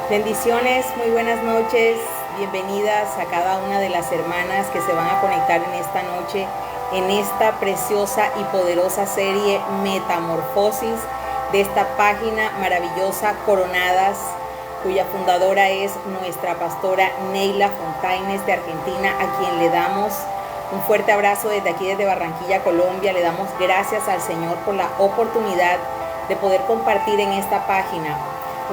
Bendiciones, muy buenas noches, bienvenidas a cada una de las hermanas que se van a conectar en esta noche, en esta preciosa y poderosa serie Metamorfosis de esta página maravillosa Coronadas, cuya fundadora es nuestra pastora Neila Fontaines de Argentina, a quien le damos un fuerte abrazo desde aquí, desde Barranquilla, Colombia. Le damos gracias al Señor por la oportunidad de poder compartir en esta página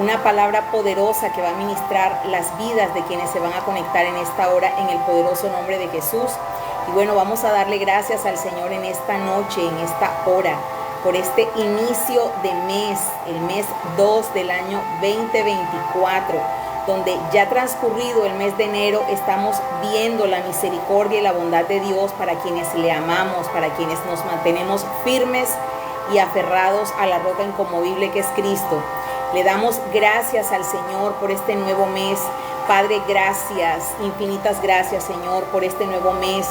una palabra poderosa que va a ministrar las vidas de quienes se van a conectar en esta hora en el poderoso nombre de Jesús. Y bueno, vamos a darle gracias al Señor en esta noche, en esta hora, por este inicio de mes, el mes 2 del año 2024, donde ya transcurrido el mes de enero estamos viendo la misericordia y la bondad de Dios para quienes le amamos, para quienes nos mantenemos firmes y aferrados a la roca inconmovible que es Cristo. Le damos gracias al Señor por este nuevo mes. Padre, gracias, infinitas gracias, Señor, por este nuevo mes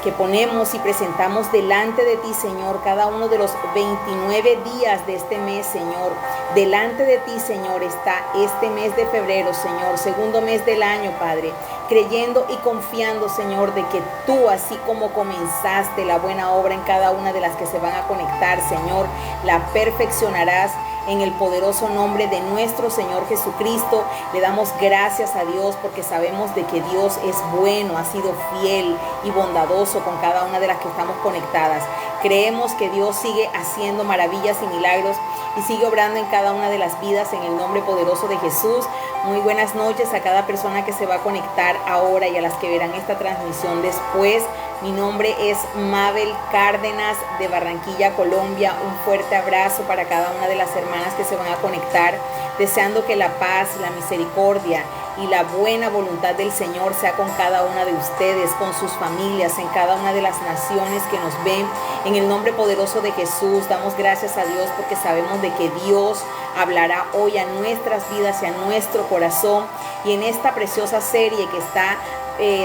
que ponemos y presentamos delante de ti, Señor, cada uno de los 29 días de este mes, Señor. Delante de ti, Señor, está este mes de febrero, Señor, segundo mes del año, Padre, creyendo y confiando, Señor, de que tú, así como comenzaste la buena obra en cada una de las que se van a conectar, Señor, la perfeccionarás en el poderoso nombre de nuestro Señor Jesucristo. Le damos gracias a Dios porque sabemos de que Dios es bueno, ha sido fiel y bondadoso con cada una de las que estamos conectadas. Creemos que Dios sigue haciendo maravillas y milagros y sigue obrando en cada una de las vidas en el nombre poderoso de Jesús. Muy buenas noches a cada persona que se va a conectar ahora y a las que verán esta transmisión después. Mi nombre es Mabel Cárdenas de Barranquilla, Colombia. Un fuerte abrazo para cada una de las hermanas que se van a conectar, deseando que la paz, la misericordia y la buena voluntad del Señor sea con cada una de ustedes, con sus familias, en cada una de las naciones que nos ven. En el nombre poderoso de Jesús, damos gracias a Dios porque sabemos de que Dios hablará hoy a nuestras vidas y a nuestro corazón. Y en esta preciosa serie que está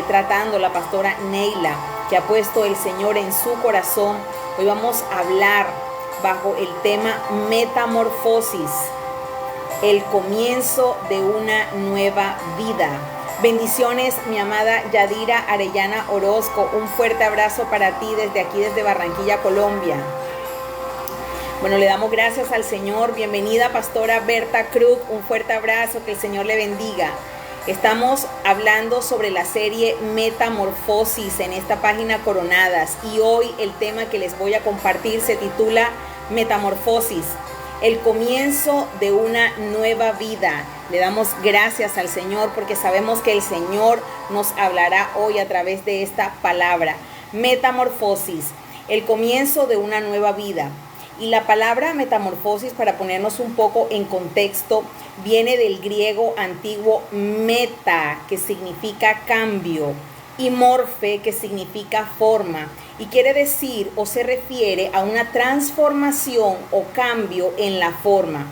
tratando la pastora Neila, que ha puesto el Señor en su corazón, hoy vamos a hablar bajo el tema Metamorfosis, el comienzo de una nueva vida. Bendiciones, mi amada Yadira Arellana Orozco, un fuerte abrazo para ti desde aquí, desde Barranquilla, Colombia. Bueno, le damos gracias al Señor. Bienvenida, pastora Berta Cruz, un fuerte abrazo, que el Señor le bendiga. Estamos hablando sobre la serie Metamorfosis en esta página Coronadas, y hoy el tema que les voy a compartir se titula Metamorfosis, el comienzo de una nueva vida. Le damos gracias al Señor porque sabemos que el Señor nos hablará hoy a través de esta palabra. Metamorfosis, el comienzo de una nueva vida. Y la palabra metamorfosis, para ponernos un poco en contexto, viene del griego antiguo meta, que significa cambio, y morfe, que significa forma, y quiere decir o se refiere a una transformación o cambio en la forma.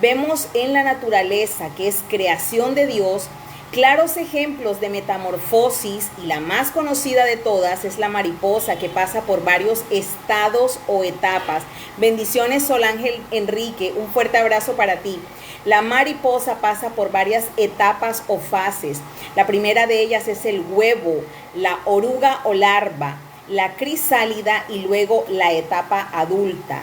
Vemos en la naturaleza, que es creación de Dios, claros ejemplos de metamorfosis, y la más conocida de todas es la mariposa, que pasa por varios estados o etapas. Bendiciones, Sol Ángel Enrique, un fuerte abrazo para ti. La mariposa pasa por varias etapas o fases. La primera de ellas es el huevo, la oruga o larva, la crisálida y luego la etapa adulta.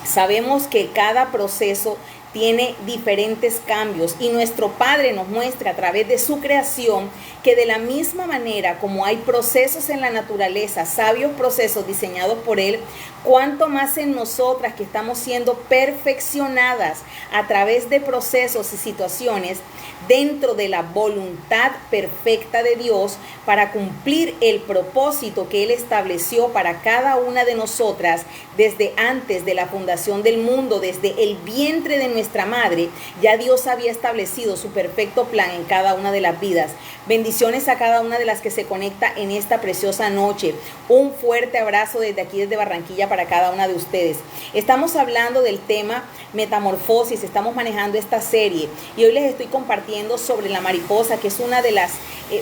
Sabemos que cada proceso tiene diferentes cambios, y nuestro Padre nos muestra a través de su creación que de la misma manera como hay procesos en la naturaleza, sabios procesos diseñados por Él, cuanto más en nosotras, que estamos siendo perfeccionadas a través de procesos y situaciones dentro de la voluntad perfecta de Dios para cumplir el propósito que Él estableció para cada una de nosotras desde antes de la fundación del mundo, desde el vientre de nuestra madre. Ya Dios había establecido su perfecto plan en cada una de las vidas. Bendiciones a cada una de las que se conecta en esta preciosa noche. Un fuerte abrazo desde aquí, desde Barranquilla, para cada una de ustedes. Estamos hablando del tema Metamorfosis, estamos manejando esta serie y hoy les estoy compartiendo sobre la mariposa, que es una de las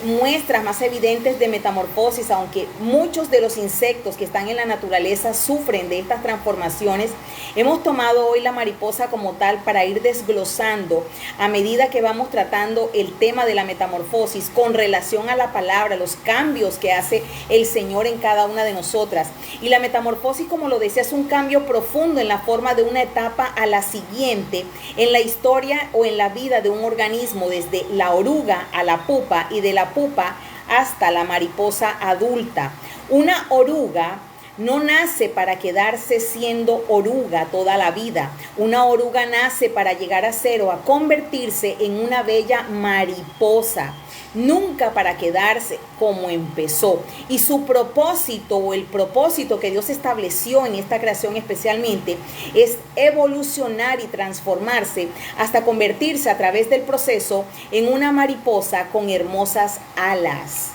muestras más evidentes de metamorfosis, aunque muchos de los insectos que están en la naturaleza sufren de estas transformaciones. Hemos tomado hoy la mariposa como tal para ir desglosando a medida que vamos tratando el tema de la metamorfosis con relación a la palabra, los cambios que hace el Señor en cada una de nosotras. Y la metamorfosis, como lo decía, es un cambio profundo en la forma de una etapa a la siguiente en la historia o en la vida de un organismo, desde la oruga a la pupa y de la pupa hasta la mariposa adulta. Una oruga no nace para quedarse siendo oruga toda la vida. Una oruga nace para llegar a ser o a convertirse en una bella mariposa, nunca para quedarse como empezó. Y su propósito, o el propósito que Dios estableció en esta creación especialmente, es evolucionar y transformarse hasta convertirse a través del proceso en una mariposa con hermosas alas.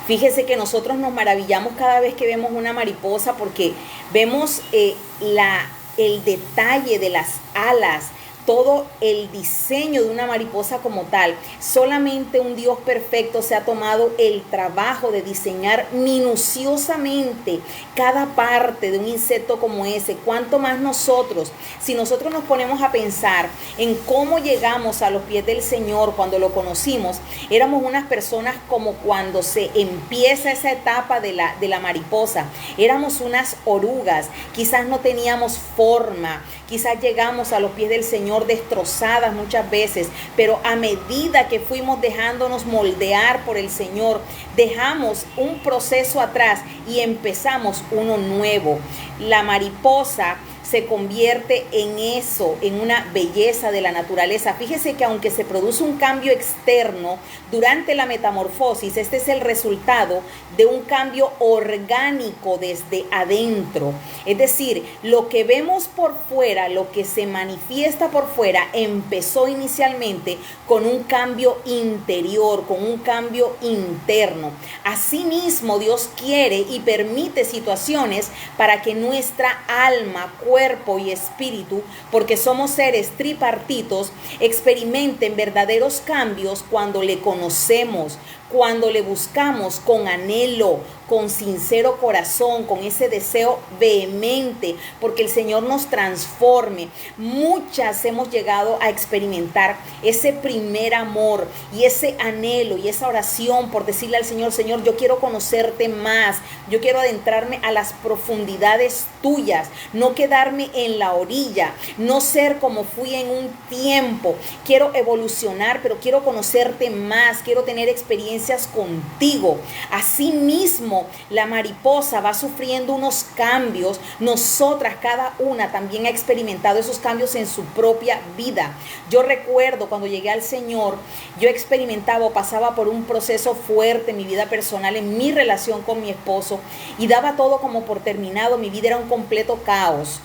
Fíjese que nosotros nos maravillamos cada vez que vemos una mariposa porque vemos el detalle de las alas, todo el diseño de una mariposa como tal. Solamente un Dios perfecto se ha tomado el trabajo de diseñar minuciosamente cada parte de un insecto como ese. Cuánto más nosotros, si nosotros nos ponemos a pensar en cómo llegamos a los pies del Señor cuando lo conocimos, éramos unas personas como cuando se empieza esa etapa de la mariposa. Éramos unas orugas, quizás no teníamos forma, quizás llegamos a los pies del Señor destrozadas muchas veces, pero a medida que fuimos dejándonos moldear por el Señor, dejamos un proceso atrás y empezamos uno nuevo. La mariposa se convierte en eso, en una belleza de la naturaleza. Fíjese que aunque se produce un cambio externo durante la metamorfosis, este es el resultado de un cambio orgánico desde adentro. Es decir, lo que vemos por fuera, lo que se manifiesta por fuera, empezó inicialmente con un cambio interior, con un cambio interno. Asimismo, Dios quiere y permite situaciones para que nuestra alma, cuerpo y espíritu, porque somos seres tripartitos, experimenten verdaderos cambios cuando le conocemos, cuando le buscamos con anhelo, con sincero corazón, con ese deseo vehemente, porque el Señor nos transforme. Muchas hemos llegado a experimentar ese primer amor y ese anhelo y esa oración por decirle al Señor: Señor, yo quiero conocerte más, yo quiero adentrarme a las profundidades tuyas, no quedarme en la orilla, no ser como fui en un tiempo. Quiero evolucionar, pero quiero conocerte más, quiero tener experiencias contigo. Asimismo, la mariposa va sufriendo unos cambios. Nosotras, cada una, también ha experimentado esos cambios en su propia vida. Yo recuerdo cuando llegué al Señor, yo experimentaba o pasaba por un proceso fuerte en mi vida personal, en mi relación con mi esposo, y daba todo como por terminado. Mi vida era un completo caos.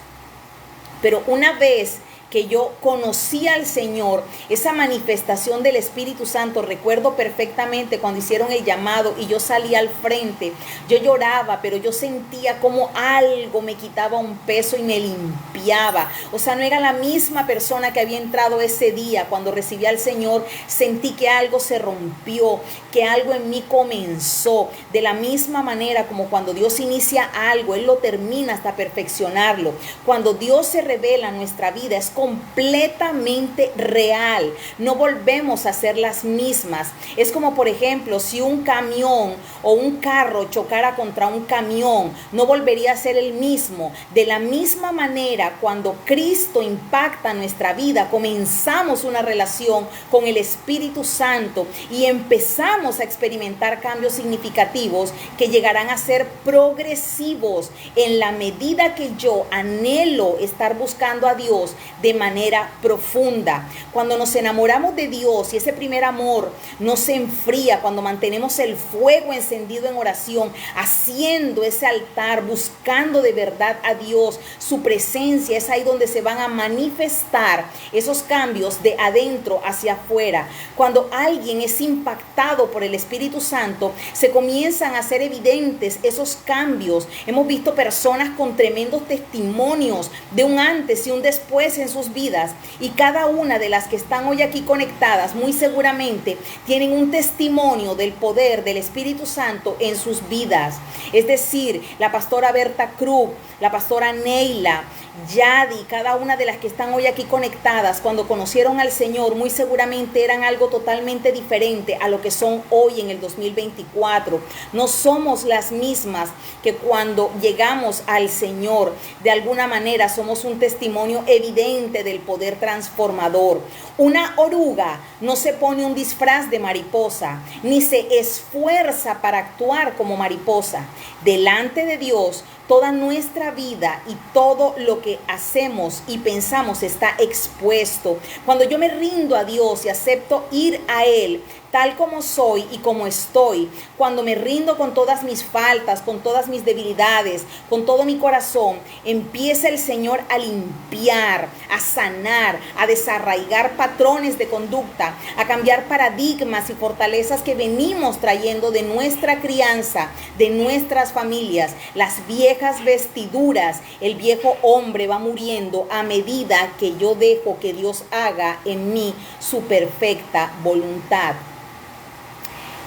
Pero una vez que yo conocí al Señor, esa manifestación del Espíritu Santo, recuerdo perfectamente cuando hicieron el llamado y yo salí al frente, yo lloraba, pero yo sentía como algo me quitaba un peso y me limpiaba. O sea, no era la misma persona que había entrado ese día. Cuando recibí al Señor, sentí que algo se rompió, que algo en mí comenzó. De la misma manera como cuando Dios inicia algo, Él lo termina hasta perfeccionarlo. Cuando Dios se revela en nuestra vida, es completamente real. No volvemos a ser las mismas. Es como, por ejemplo, si un camión o un carro chocara contra un camión, no volvería a ser el mismo. De la misma manera, cuando Cristo impacta nuestra vida, comenzamos una relación con el Espíritu Santo y empezamos a experimentar cambios significativos que llegarán a ser progresivos en la medida que yo anhelo estar buscando a Dios de manera profunda. Cuando nos enamoramos de Dios y ese primer amor no se enfría, cuando mantenemos el fuego encendido en oración, haciendo ese altar, buscando de verdad a Dios, su presencia, es ahí donde se van a manifestar esos cambios de adentro hacia afuera. Cuando alguien es impactado por el Espíritu Santo, se comienzan a hacer evidentes esos cambios. Hemos visto personas con tremendos testimonios de un antes y un después en sus sus vidas, y cada una de las que están hoy aquí conectadas muy seguramente tienen un testimonio del poder del Espíritu Santo en sus vidas. Es decir, la pastora Berta Cruz, la pastora Neila, Yadi, cada una de las que están hoy aquí conectadas, cuando conocieron al Señor, muy seguramente eran algo totalmente diferente a lo que son hoy en el 2024. No somos las mismas que cuando llegamos al Señor. De alguna manera somos un testimonio evidente del poder transformador. Una oruga no se pone un disfraz de mariposa, ni se esfuerza para actuar como mariposa. Delante de Dios, toda nuestra vida y todo lo que hacemos y pensamos está expuesto. Cuando yo me rindo a Dios y acepto ir a Él tal como soy y como estoy, cuando me rindo con todas mis faltas, con todas mis debilidades, con todo mi corazón, empieza el Señor a limpiar, a sanar, a desarraigar patrones de conducta, a cambiar paradigmas y fortalezas que venimos trayendo de nuestra crianza, de nuestras familias. Las viejas vestiduras, el viejo hombre va muriendo a medida que yo dejo que Dios haga en mí su perfecta voluntad.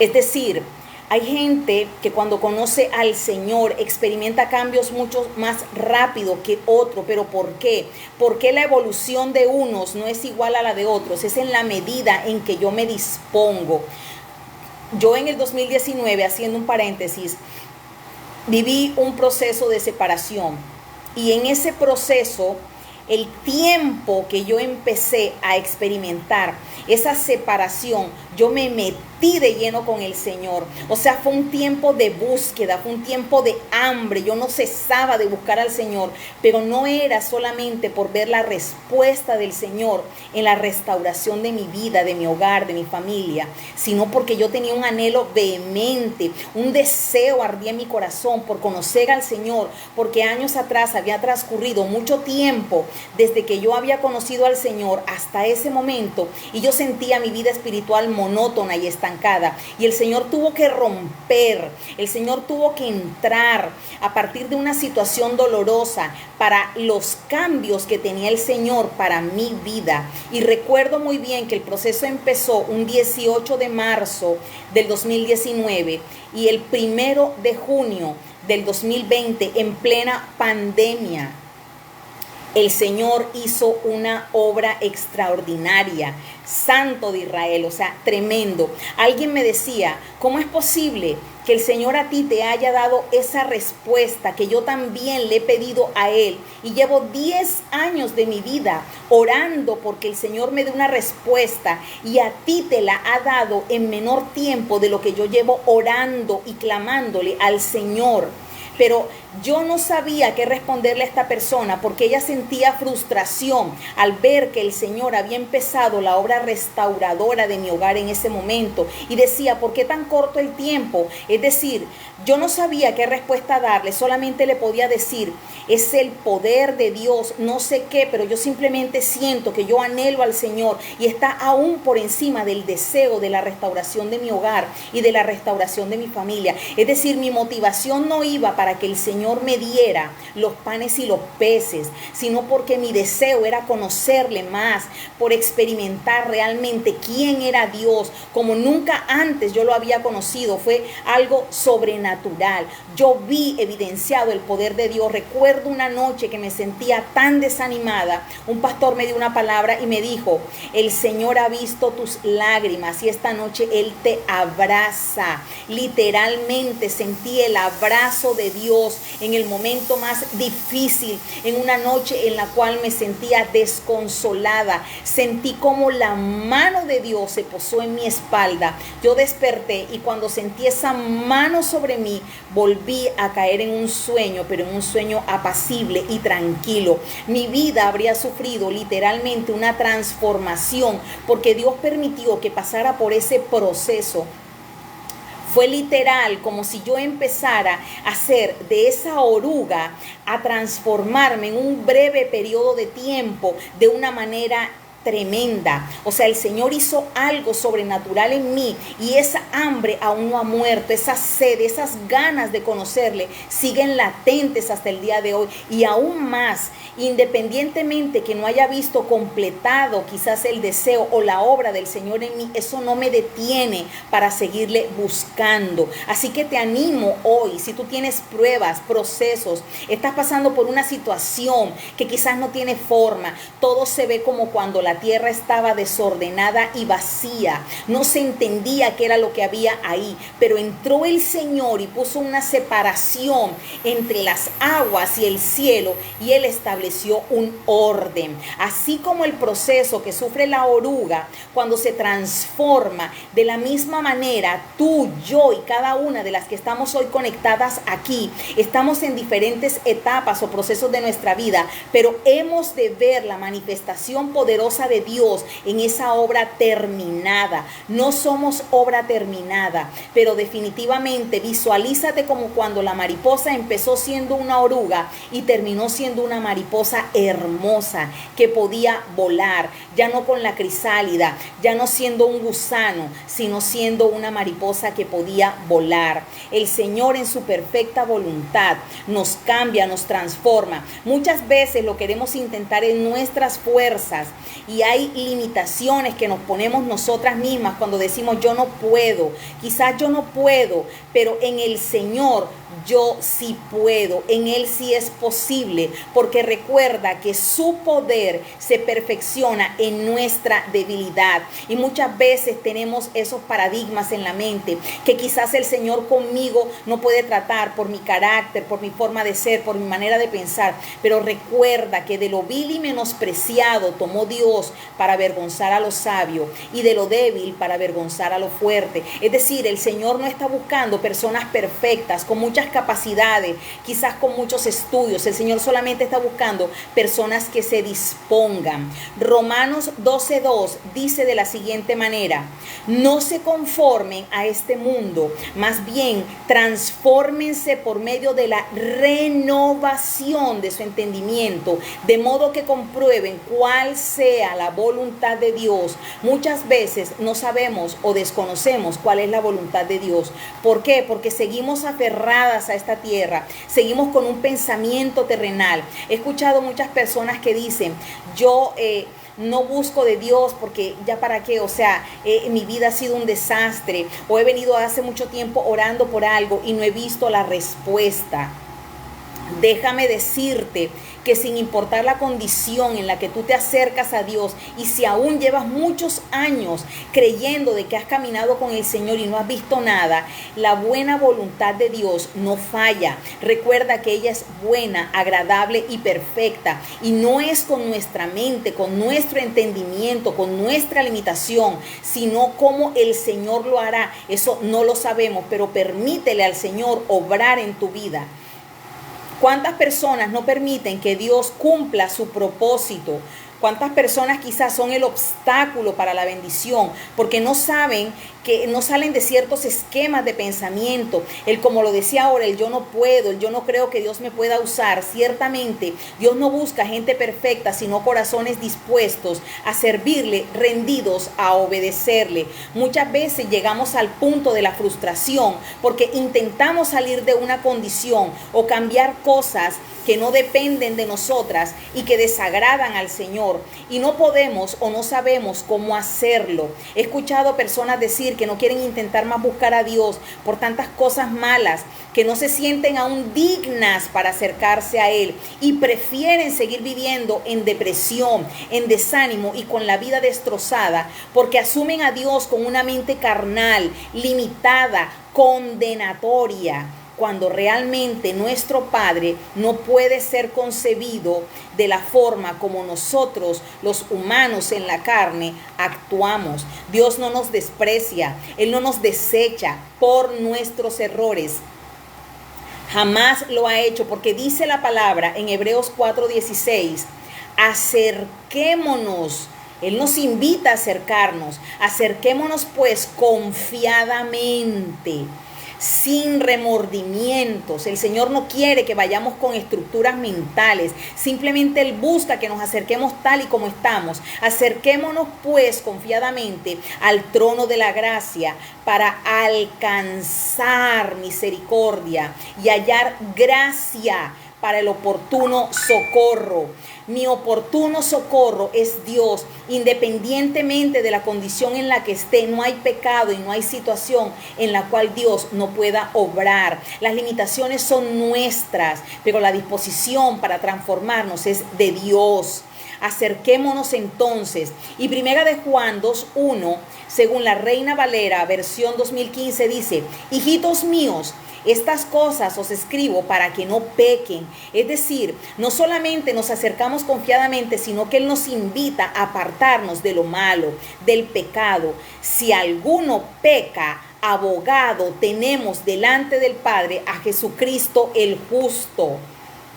Es decir, hay gente que cuando conoce al Señor experimenta cambios mucho más rápido que otro. ¿Pero por qué? Porque la evolución de unos no es igual a la de otros. Es en la medida en que yo me dispongo. Yo en el 2019, haciendo un paréntesis, viví un proceso de separación. Y en ese proceso, el tiempo que yo empecé a experimentar esa separación, yo me metí de lleno con el Señor. O sea, fue un tiempo de búsqueda, fue un tiempo de hambre. Yo no cesaba de buscar al Señor, pero no era solamente por ver la respuesta del Señor en la restauración de mi vida, de mi hogar, de mi familia, sino porque yo tenía un anhelo vehemente, un deseo ardía en mi corazón por conocer al Señor, porque años atrás había transcurrido mucho tiempo desde que yo había conocido al Señor hasta ese momento, y yo sentía mi vida espiritual monótona y estancada, y el Señor tuvo que romper, el Señor tuvo que entrar a partir de una situación dolorosa para los cambios que tenía el Señor para mi vida. Y recuerdo muy bien que el proceso empezó un 18 de marzo del 2019 y el 1 de junio del 2020, en plena pandemia, el Señor hizo una obra extraordinaria. Santo de Israel, o sea, tremendo. Alguien me decía, ¿cómo es posible que el Señor a ti te haya dado esa respuesta que yo también le he pedido a Él? Y llevo 10 años de mi vida orando porque el Señor me dé una respuesta, y a ti te la ha dado en menor tiempo de lo que yo llevo orando y clamándole al Señor. Pero yo no sabía qué responderle a esta persona, porque ella sentía frustración al ver que el Señor había empezado la obra restauradora de mi hogar en ese momento, y decía, ¿por qué tan corto el tiempo? Es decir, yo no sabía qué respuesta darle, solamente le podía decir, es el poder de Dios, no sé qué, pero yo simplemente siento que yo anhelo al Señor, y está aún por encima del deseo de la restauración de mi hogar y de la restauración de mi familia. Es decir, mi motivación no iba para que el Señor me diera los panes y los peces, sino porque mi deseo era conocerle más, por experimentar realmente quién era Dios como nunca antes yo lo había conocido. Fue algo sobrenatural. Yo vi evidenciado el poder de Dios. Recuerdo una noche que me sentía tan desanimada, un pastor me dio una palabra y me dijo, el Señor ha visto tus lágrimas y esta noche Él te abraza. Literalmente sentí el abrazo de Dios en el momento más difícil, en una noche en la cual me sentía desconsolada. Sentí como la mano de Dios se posó en mi espalda. Yo desperté, y cuando sentí esa mano sobre mí, volví a caer en un sueño, pero en un sueño apacible y tranquilo. Mi vida habría sufrido literalmente una transformación, porque Dios permitió que pasara por ese proceso. Fue literal como si yo empezara a hacer de esa oruga, a transformarme en un breve periodo de tiempo de una manera tremenda. O sea, el Señor hizo algo sobrenatural en mí y esa hambre aún no ha muerto, esa sed, esas ganas de conocerle siguen latentes hasta el día de hoy y aún más, independientemente que no haya visto completado quizás el deseo o la obra del Señor en mí, eso no me detiene para seguirle buscando. Así que te animo hoy, si tú tienes pruebas, procesos, estás pasando por una situación que quizás no tiene forma, todo se ve como cuando la tierra estaba desordenada y vacía, no se entendía qué era lo que había ahí, pero entró el Señor y puso una separación entre las aguas y el cielo y Él estableció un orden. Así como el proceso que sufre la oruga cuando se transforma, de la misma manera tú, yo y cada una de las que estamos hoy conectadas aquí, estamos en diferentes etapas o procesos de nuestra vida, pero hemos de ver la manifestación poderosa de Dios en esa obra terminada. No somos obra terminada, pero definitivamente visualízate como cuando la mariposa empezó siendo una oruga y terminó siendo una mariposa hermosa que podía volar, ya no con la crisálida, ya no siendo un gusano, sino siendo una mariposa que podía volar. El Señor en su perfecta voluntad nos cambia, nos transforma. Muchas veces lo queremos intentar en nuestras fuerzas y hay limitaciones que nos ponemos nosotras mismas cuando decimos yo no puedo, quizás yo no puedo, pero en el Señor yo sí puedo, en Él sí es posible, porque recuerda que su poder se perfecciona en nuestra debilidad. Y muchas veces tenemos esos paradigmas en la mente, que quizás el Señor conmigo no puede tratar por mi carácter, por mi forma de ser, por mi manera de pensar, pero recuerda que de lo vil y menospreciado tomó Dios para avergonzar a lo sabio y de lo débil para avergonzar a lo fuerte. Es decir, el Señor no está buscando personas perfectas, con muchas capacidades, quizás con muchos estudios. El Señor solamente está buscando personas que se dispongan. Romanos 12:2 dice de la siguiente manera: no se conformen a este mundo, más bien transfórmense por medio de la renovación de su entendimiento, de modo que comprueben cuál sea la voluntad de Dios. Muchas veces no sabemos o desconocemos cuál es la voluntad de Dios. ¿Por qué? Porque seguimos aferradas a esta tierra, seguimos con un pensamiento terrenal. He escuchado muchas personas que dicen, yo no busco de Dios porque ya para qué, o sea, mi vida ha sido un desastre, o he venido hace mucho tiempo orando por algo y no he visto la respuesta. Déjame decirte que sin importar la condición en la que tú te acercas a Dios, y si aún llevas muchos años creyendo de que has caminado con el Señor y no has visto nada, la buena voluntad de Dios no falla. Recuerda que ella es buena, agradable y perfecta, y no es con nuestra mente, con nuestro entendimiento, con nuestra limitación, sino como el Señor lo hará. Eso no lo sabemos, pero permítele al Señor obrar en tu vida. ¿Cuántas personas no permiten que Dios cumpla su propósito? ¿Cuántas personas quizás son el obstáculo para la bendición? Porque no saben, que no salen de ciertos esquemas de pensamiento. El, como lo decía ahora, el yo no puedo, el yo no creo que Dios me pueda usar. Ciertamente, Dios no busca gente perfecta, sino corazones dispuestos a servirle, rendidos a obedecerle. Muchas veces llegamos al punto de la frustración porque intentamos salir de una condición o cambiar cosas que no dependen de nosotras y que desagradan al Señor, y no podemos o no sabemos cómo hacerlo. He escuchado personas decir que no quieren intentar más buscar a Dios por tantas cosas malas, que no se sienten aún dignas para acercarse a Él y prefieren seguir viviendo en depresión, en desánimo y con la vida destrozada, porque asumen a Dios con una mente carnal, limitada, condenatoria, cuando realmente nuestro Padre no puede ser concebido de la forma como nosotros, los humanos en la carne, actuamos. Dios no nos desprecia, Él no nos desecha por nuestros errores. Jamás lo ha hecho, porque dice la palabra en Hebreos 4:16, acerquémonos. Él nos invita a acercarnos. Acerquémonos pues confiadamente, sin remordimientos. El Señor no quiere que vayamos con estructuras mentales. Simplemente Él busca que nos acerquemos tal y como estamos. Acerquémonos pues confiadamente al trono de la gracia para alcanzar misericordia y hallar gracia para el oportuno socorro. Mi oportuno socorro es Dios. Independientemente de la condición en la que esté, no hay pecado y no hay situación en la cual Dios no pueda obrar. Las limitaciones son nuestras, pero la disposición para transformarnos es de Dios. Acerquémonos entonces. Y primera de Juan 2:1, según la Reina Valera, versión 2015, dice: hijitos míos, estas cosas os escribo para que no pequen. Es decir, no solamente nos acercamos confiadamente, sino que Él nos invita a apartarnos de lo malo, del pecado. Si alguno peca, abogado tenemos delante del Padre a Jesucristo el justo.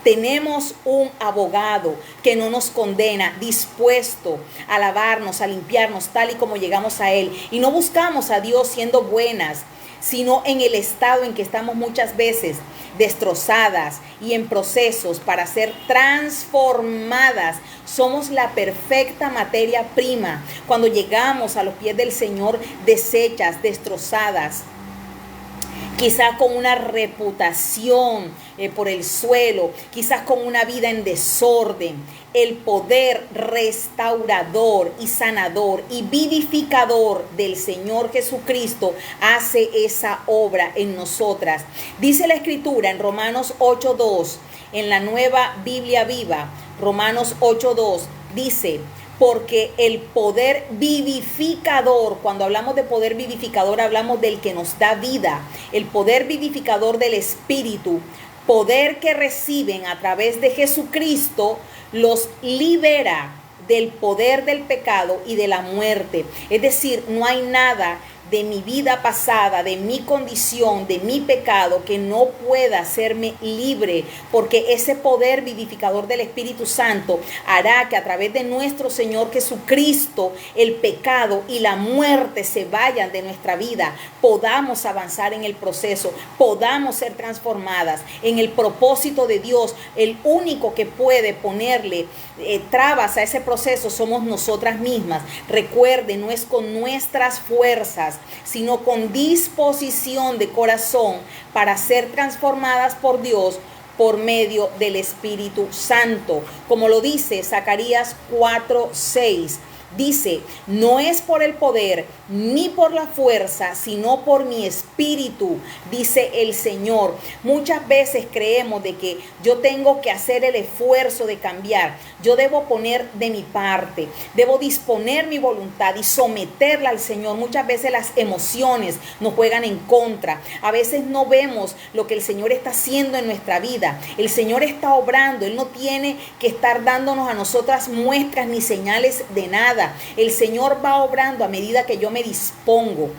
Tenemos un abogado que no nos condena, dispuesto a lavarnos, a limpiarnos tal y como llegamos a Él. Y no buscamos a Dios siendo buenas, sino en el estado en que estamos muchas veces, destrozadas y en procesos para ser transformadas. Somos la perfecta materia prima cuando llegamos a los pies del Señor, deshechas, destrozadas, quizás con una reputación por el suelo, quizás con una vida en desorden. El poder restaurador y sanador y vivificador del Señor Jesucristo hace esa obra en nosotras. Dice la Escritura en Romanos 8:2, en la Nueva Biblia Viva, Romanos 8:2, dice: porque el poder vivificador, cuando hablamos de poder vivificador, hablamos del que nos da vida, el poder vivificador del Espíritu, poder que reciben a través de Jesucristo, los libera del poder del pecado y de la muerte. Es decir, no hay nada de mi vida pasada, de mi condición, de mi pecado, que no pueda hacerme libre, porque ese poder vivificador del Espíritu Santo hará que a través de nuestro Señor Jesucristo el pecado y la muerte se vayan de nuestra vida, podamos avanzar en el proceso, podamos ser transformadas en el propósito de Dios. El único que puede ponerle trabas a ese proceso somos nosotras mismas. Recuerde, no es con nuestras fuerzas, sino con disposición de corazón para ser transformadas por Dios por medio del Espíritu Santo. Como lo dice Zacarías 4:6. Dice: no es por el poder ni por la fuerza, sino por mi espíritu, dice el Señor. Muchas veces creemos de que yo tengo que hacer el esfuerzo de cambiar. Yo debo poner de mi parte, debo disponer mi voluntad y someterla al Señor. Muchas veces las emociones nos juegan en contra. A veces no vemos lo que el Señor está haciendo en nuestra vida. El Señor está obrando. Él no tiene que estar dándonos a nosotras muestras ni señales de nada. El Señor va obrando a medida que yo me dispongo.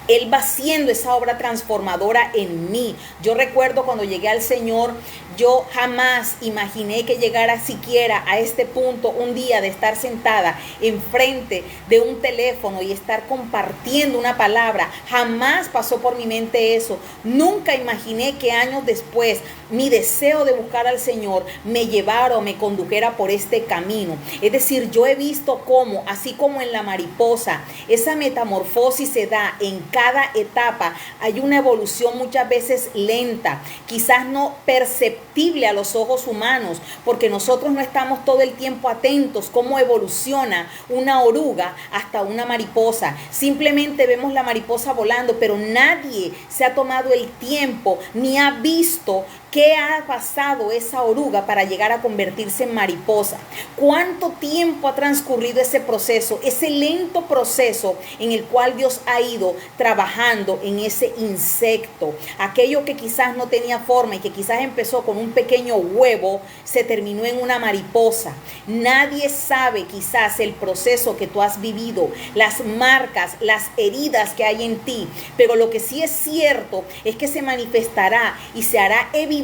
Él va haciendo esa obra transformadora en mí. Yo recuerdo cuando llegué al Señor, yo jamás imaginé que llegara siquiera a este punto un día de estar sentada enfrente de un teléfono y estar compartiendo una palabra. Jamás pasó por mi mente eso. Nunca imaginé que años después mi deseo de buscar al Señor me llevara o me condujera por este camino. Es decir, yo he visto cómo, así como en la mariposa, esa metamorfosis se da en cada etapa. Hay una evolución muchas veces lenta, quizás no perceptible a los ojos humanos, porque nosotros no estamos todo el tiempo atentos cómo evoluciona una oruga hasta una mariposa. Simplemente vemos la mariposa volando, pero nadie se ha tomado el tiempo ni ha visto ¿qué ha pasado esa oruga para llegar a convertirse en mariposa? ¿Cuánto tiempo ha transcurrido ese proceso, ese lento proceso en el cual Dios ha ido trabajando en ese insecto? Aquello que quizás no tenía forma y que quizás empezó con un pequeño huevo, se terminó en una mariposa. Nadie sabe quizás el proceso que tú has vivido, las marcas, las heridas que hay en ti, pero lo que sí es cierto es que se manifestará y se hará evidente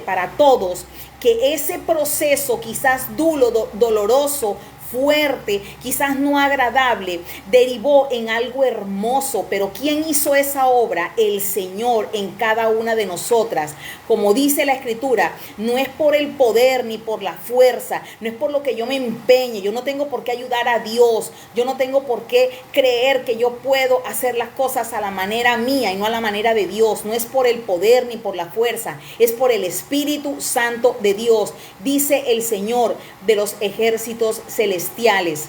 para todos que ese proceso quizás doloroso fuerte, quizás no agradable, derivó en algo hermoso. Pero ¿quién hizo esa obra? El Señor en cada una de nosotras. Como dice la Escritura, no es por el poder ni por la fuerza, no es por lo que yo me empeñe. Yo no tengo por qué ayudar a Dios, yo no tengo por qué creer que yo puedo hacer las cosas a la manera mía y no a la manera de Dios. No es por el poder ni por la fuerza, es por el Espíritu Santo de Dios, dice el Señor de los ejércitos celestiales.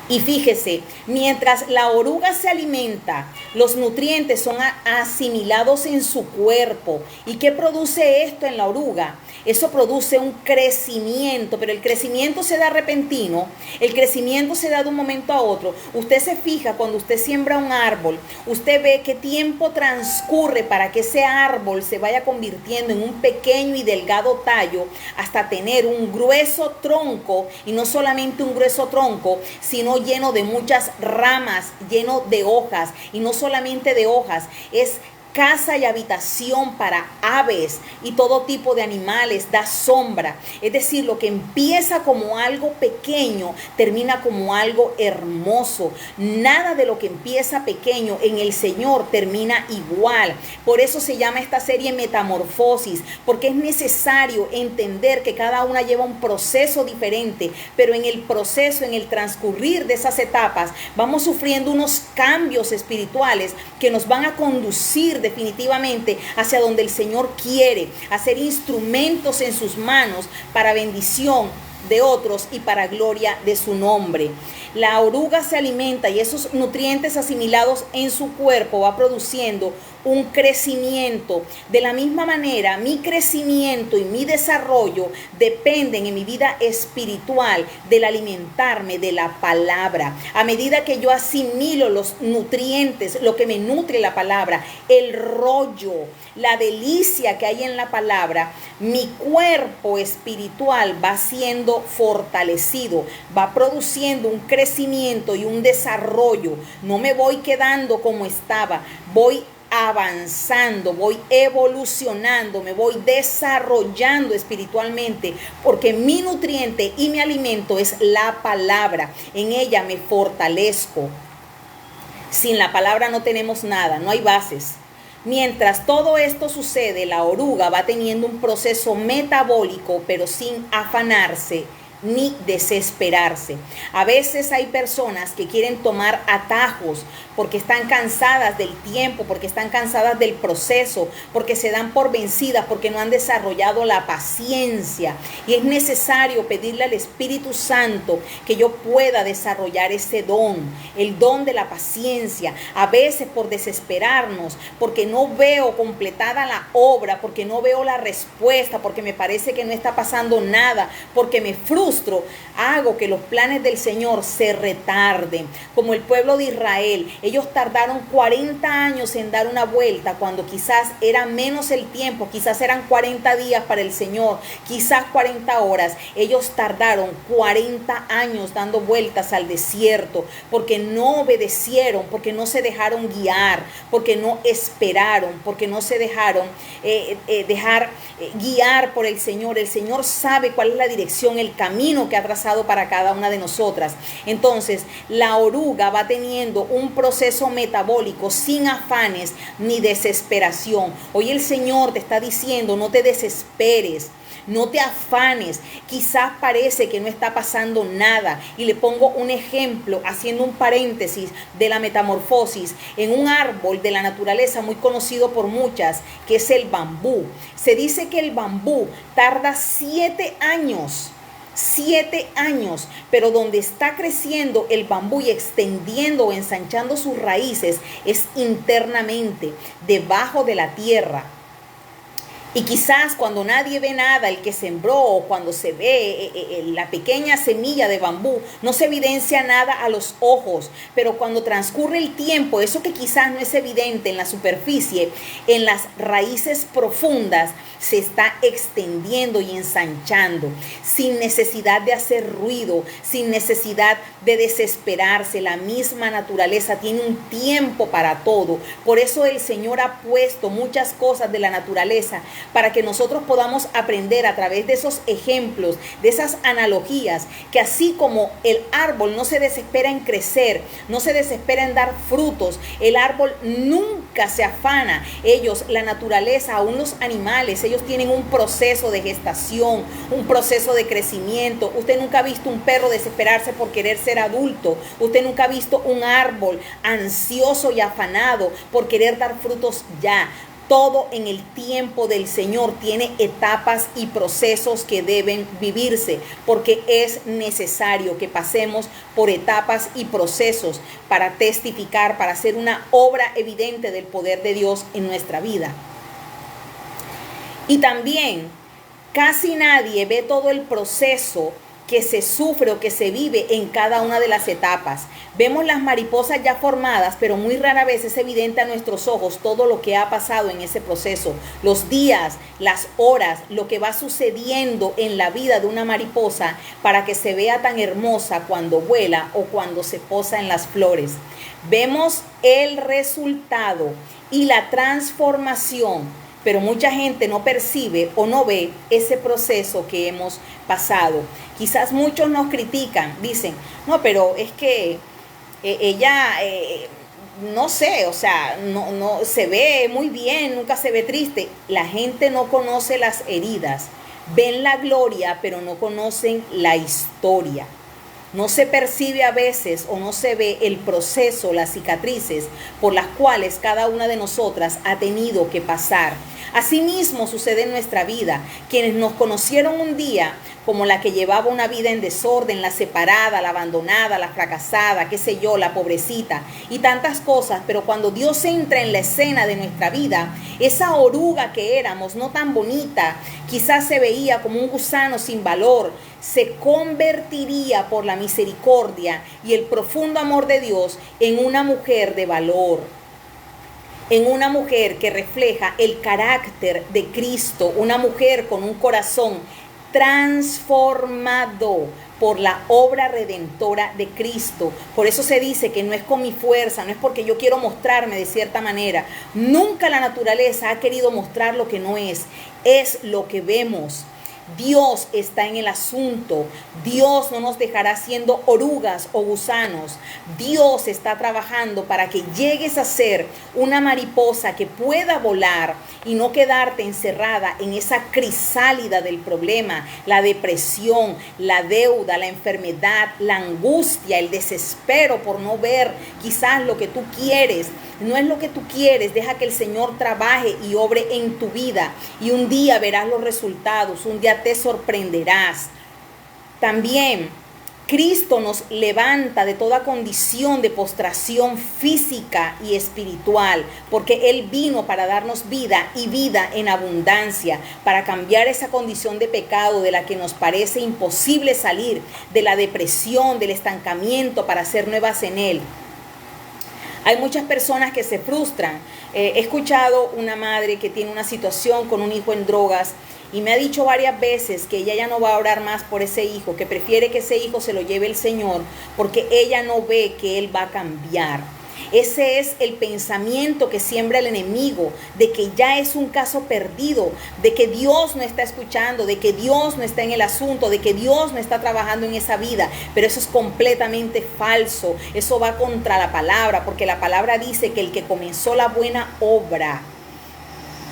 Y fíjese, mientras la oruga se alimenta, los nutrientes son asimilados en su cuerpo. ¿Y qué produce esto en la oruga? Eso produce un crecimiento, pero el crecimiento se da repentino, el crecimiento se da de un momento a otro. Usted se fija cuando usted siembra un árbol, usted ve qué tiempo transcurre para que ese árbol se vaya convirtiendo en un pequeño y delgado tallo hasta tener un grueso tronco, y no solamente un grueso tronco, sino lleno de muchas ramas, lleno de hojas, y no solamente de hojas, es casa y habitación para aves y todo tipo de animales, da sombra. Es decir, lo que empieza como algo pequeño termina como algo hermoso. Nada de lo que empieza pequeño en el Señor termina igual. Por eso se llama esta serie Metamorfosis, porque es necesario entender que cada una lleva un proceso diferente, pero en el proceso, en el transcurrir de esas etapas, vamos sufriendo unos cambios espirituales que nos van a conducir definitivamente hacia donde el Señor quiere, hacer instrumentos en sus manos para bendición de otros y para gloria de su nombre. La oruga se alimenta y esos nutrientes asimilados en su cuerpo va produciendo un crecimiento. De la misma manera, mi crecimiento y mi desarrollo dependen en mi vida espiritual del alimentarme de la palabra. A medida que yo asimilo los nutrientes, lo que me nutre la palabra, el rollo, la delicia que hay en la palabra, mi cuerpo espiritual va siendo fortalecido, va produciendo un crecimiento y un desarrollo. No me voy quedando como estaba, voy avanzando, voy evolucionando, me voy desarrollando espiritualmente, porque mi nutriente y mi alimento es la palabra. En ella me fortalezco. Sin la palabra no tenemos nada, no hay bases. Mientras todo esto sucede, la oruga va teniendo un proceso metabólico, pero sin afanarse ni desesperarse. A veces hay personas que quieren tomar atajos porque están cansadas del tiempo, porque están cansadas del proceso, porque se dan por vencidas, porque no han desarrollado la paciencia. Y es necesario pedirle al Espíritu Santo que yo pueda desarrollar ese don, el don de la paciencia. A veces por desesperarnos, porque no veo completada la obra, porque no veo la respuesta, porque me parece que no está pasando nada, porque me frustro, hago que los planes del Señor se retarden. Como el pueblo de Israel, ellos tardaron 40 años en dar una vuelta, cuando quizás era menos el tiempo, quizás eran 40 días para el Señor, quizás 40 horas. Ellos tardaron 40 años dando vueltas al desierto, porque no obedecieron, porque no se dejaron guiar, porque no esperaron, porque no se dejaron guiar por el Señor. El Señor sabe cuál es la dirección, el camino que ha trazado para cada una de nosotras. Entonces, la oruga va teniendo un proceso metabólico sin afanes ni desesperación. Hoy el Señor te está diciendo: no te desesperes, no te afanes. Quizás parece que no está pasando nada. Y le pongo un ejemplo, haciendo un paréntesis de la metamorfosis, en un árbol de la naturaleza muy conocido por muchas, que es el bambú. Se dice que el bambú tarda 7 años. 7 años, pero donde está creciendo el bambú y extendiendo o ensanchando sus raíces es internamente, debajo de la tierra. Y quizás cuando nadie ve nada, el que sembró, o cuando se ve la pequeña semilla de bambú, no se evidencia nada a los ojos. Pero cuando transcurre el tiempo, eso que quizás no es evidente en la superficie, en las raíces profundas, se está extendiendo y ensanchando, sin necesidad de hacer ruido, sin necesidad de desesperarse. La misma naturaleza tiene un tiempo para todo. Por eso el Señor ha puesto muchas cosas de la naturaleza para que nosotros podamos aprender a través de esos ejemplos, de esas analogías, que así como el árbol no se desespera en crecer, no se desespera en dar frutos, el árbol nunca se afana. Ellos, la naturaleza, aún los animales, ellos tienen un proceso de gestación, un proceso de crecimiento. Usted nunca ha visto un perro desesperarse por querer ser adulto. Usted nunca ha visto un árbol ansioso y afanado por querer dar frutos ya. Todo en el tiempo del Señor tiene etapas y procesos que deben vivirse, porque es necesario que pasemos por etapas y procesos para testificar, para hacer una obra evidente del poder de Dios en nuestra vida. Y también casi nadie ve todo el proceso que se sufre o que se vive en cada una de las etapas. Vemos las mariposas ya formadas, pero muy rara vez es evidente a nuestros ojos todo lo que ha pasado en ese proceso. Los días, las horas, lo que va sucediendo en la vida de una mariposa para que se vea tan hermosa cuando vuela o cuando se posa en las flores. Vemos el resultado y la transformación, pero mucha gente no percibe o no ve ese proceso que hemos pasado. Quizás muchos nos critican, dicen, no, pero es que ella, no sé, o sea, no se ve muy bien, nunca se ve triste. La gente no conoce las heridas, ven la gloria, pero no conocen la historia. No se percibe a veces o no se ve el proceso, las cicatrices por las cuales cada una de nosotras ha tenido que pasar. Asimismo sucede en nuestra vida. Quienes nos conocieron un día como la que llevaba una vida en desorden, la separada, la abandonada, la fracasada, qué sé yo, la pobrecita y tantas cosas, pero cuando Dios entra en la escena de nuestra vida, esa oruga que éramos, no tan bonita, quizás se veía como un gusano sin valor, se convertiría por la misericordia y el profundo amor de Dios en una mujer de valor, en una mujer que refleja el carácter de Cristo, una mujer con un corazón transformado por la obra redentora de Cristo. Por eso se dice que no es con mi fuerza, no es porque yo quiero mostrarme de cierta manera. Nunca la naturaleza ha querido mostrar lo que no es lo que vemos. Dios está en el asunto. Dios no nos dejará siendo orugas o gusanos. Dios está trabajando para que llegues a ser una mariposa que pueda volar y no quedarte encerrada en esa crisálida del problema, la depresión, la deuda, la enfermedad, la angustia, el desespero por no ver quizás lo que tú quieres. No es lo que tú quieres. Deja que el Señor trabaje y obre en tu vida y un día verás los resultados, un día te sorprenderás. También Cristo nos levanta de toda condición de postración física y espiritual, porque Él vino para darnos vida y vida en abundancia, para cambiar esa condición de pecado de la que nos parece imposible salir, de la depresión, del estancamiento, para ser nuevas en Él. Hay muchas personas que se frustran. He escuchado una madre que tiene una situación con un hijo en drogas y me ha dicho varias veces que ella ya no va a orar más por ese hijo, que prefiere que ese hijo se lo lleve el Señor porque ella no ve que él va a cambiar. Ese es el pensamiento que siembra el enemigo, de que ya es un caso perdido, de que Dios no está escuchando, de que Dios no está en el asunto, de que Dios no está trabajando en esa vida. Pero eso es completamente falso. Eso va contra la palabra, porque la palabra dice que el que comenzó la buena obra,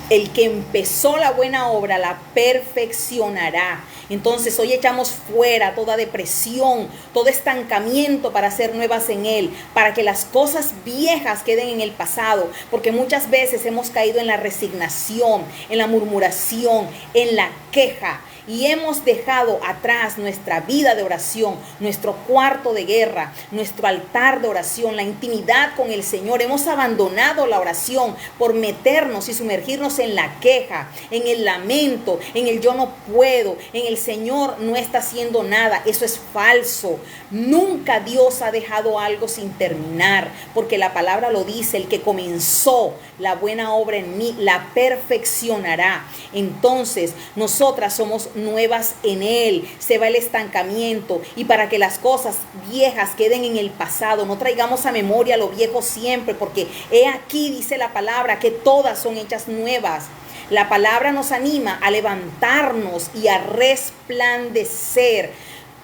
el que empezó la buena obra, la perfeccionará. Entonces hoy echamos fuera toda depresión, todo estancamiento para ser nuevas en Él, para que las cosas viejas queden en el pasado, porque muchas veces hemos caído en la resignación, en la murmuración, en la queja. Y hemos dejado atrás nuestra vida de oración, nuestro cuarto de guerra, nuestro altar de oración, la intimidad con el Señor. Hemos abandonado la oración por meternos y sumergirnos en la queja, en el lamento, en el yo no puedo, en el Señor no está haciendo nada. Eso es falso. Nunca Dios ha dejado algo sin terminar, porque la palabra lo dice: el que comenzó la buena obra en mí la perfeccionará. Entonces nosotras somos nuevas en Él, se va el estancamiento, y para que las cosas viejas queden en el pasado, no traigamos a memoria lo viejo siempre, porque he aquí dice la palabra que todas son hechas nuevas. La palabra nos anima a levantarnos y a resplandecer.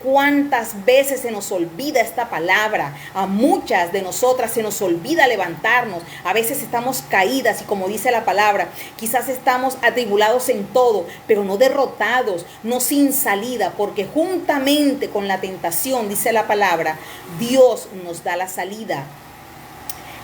¿Cuántas veces se nos olvida esta palabra? A muchas de nosotras se nos olvida levantarnos. A veces estamos caídas y, como dice la palabra, quizás estamos atribulados en todo, pero no derrotados, no sin salida, porque juntamente con la tentación, dice la palabra, Dios nos da la salida.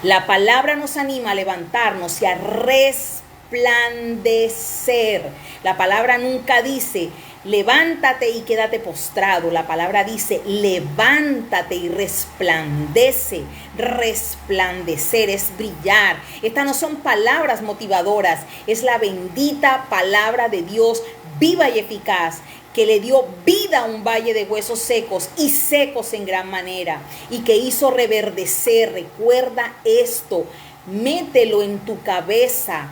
La palabra nos anima a levantarnos y a resplandecer. La palabra nunca dice levántate y quédate postrado. La palabra dice levántate y resplandece. Resplandecer es brillar. Estas no son palabras motivadoras, es la bendita palabra de Dios, viva y eficaz, que le dio vida a un valle de huesos secos y secos en gran manera, y que hizo reverdecer. Recuerda esto, mételo en tu cabeza.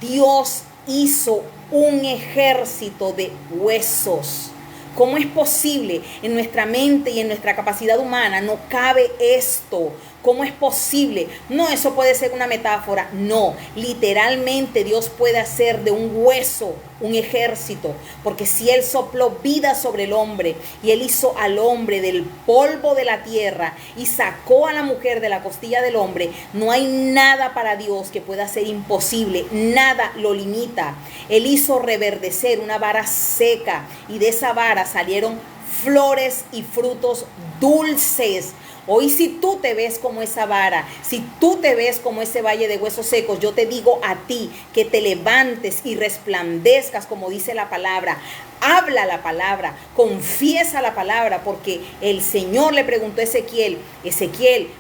Dios hizo un ejército de huesos. ¿Cómo es posible? En nuestra mente y en nuestra capacidad humana no cabe esto. ¿Cómo es posible? No, eso puede ser una metáfora. No, literalmente Dios puede hacer de un hueso un ejército, porque si Él sopló vida sobre el hombre y Él hizo al hombre del polvo de la tierra y sacó a la mujer de la costilla del hombre, no hay nada para Dios que pueda ser imposible, nada lo limita. Él hizo reverdecer una vara seca y de esa vara salieron flores y frutos dulces. Hoy, si tú te ves como esa vara, si tú te ves como ese valle de huesos secos, yo te digo a ti que te levantes y resplandezcas, como dice la palabra. Habla la palabra, confiesa la palabra, porque el Señor le preguntó a Ezequiel,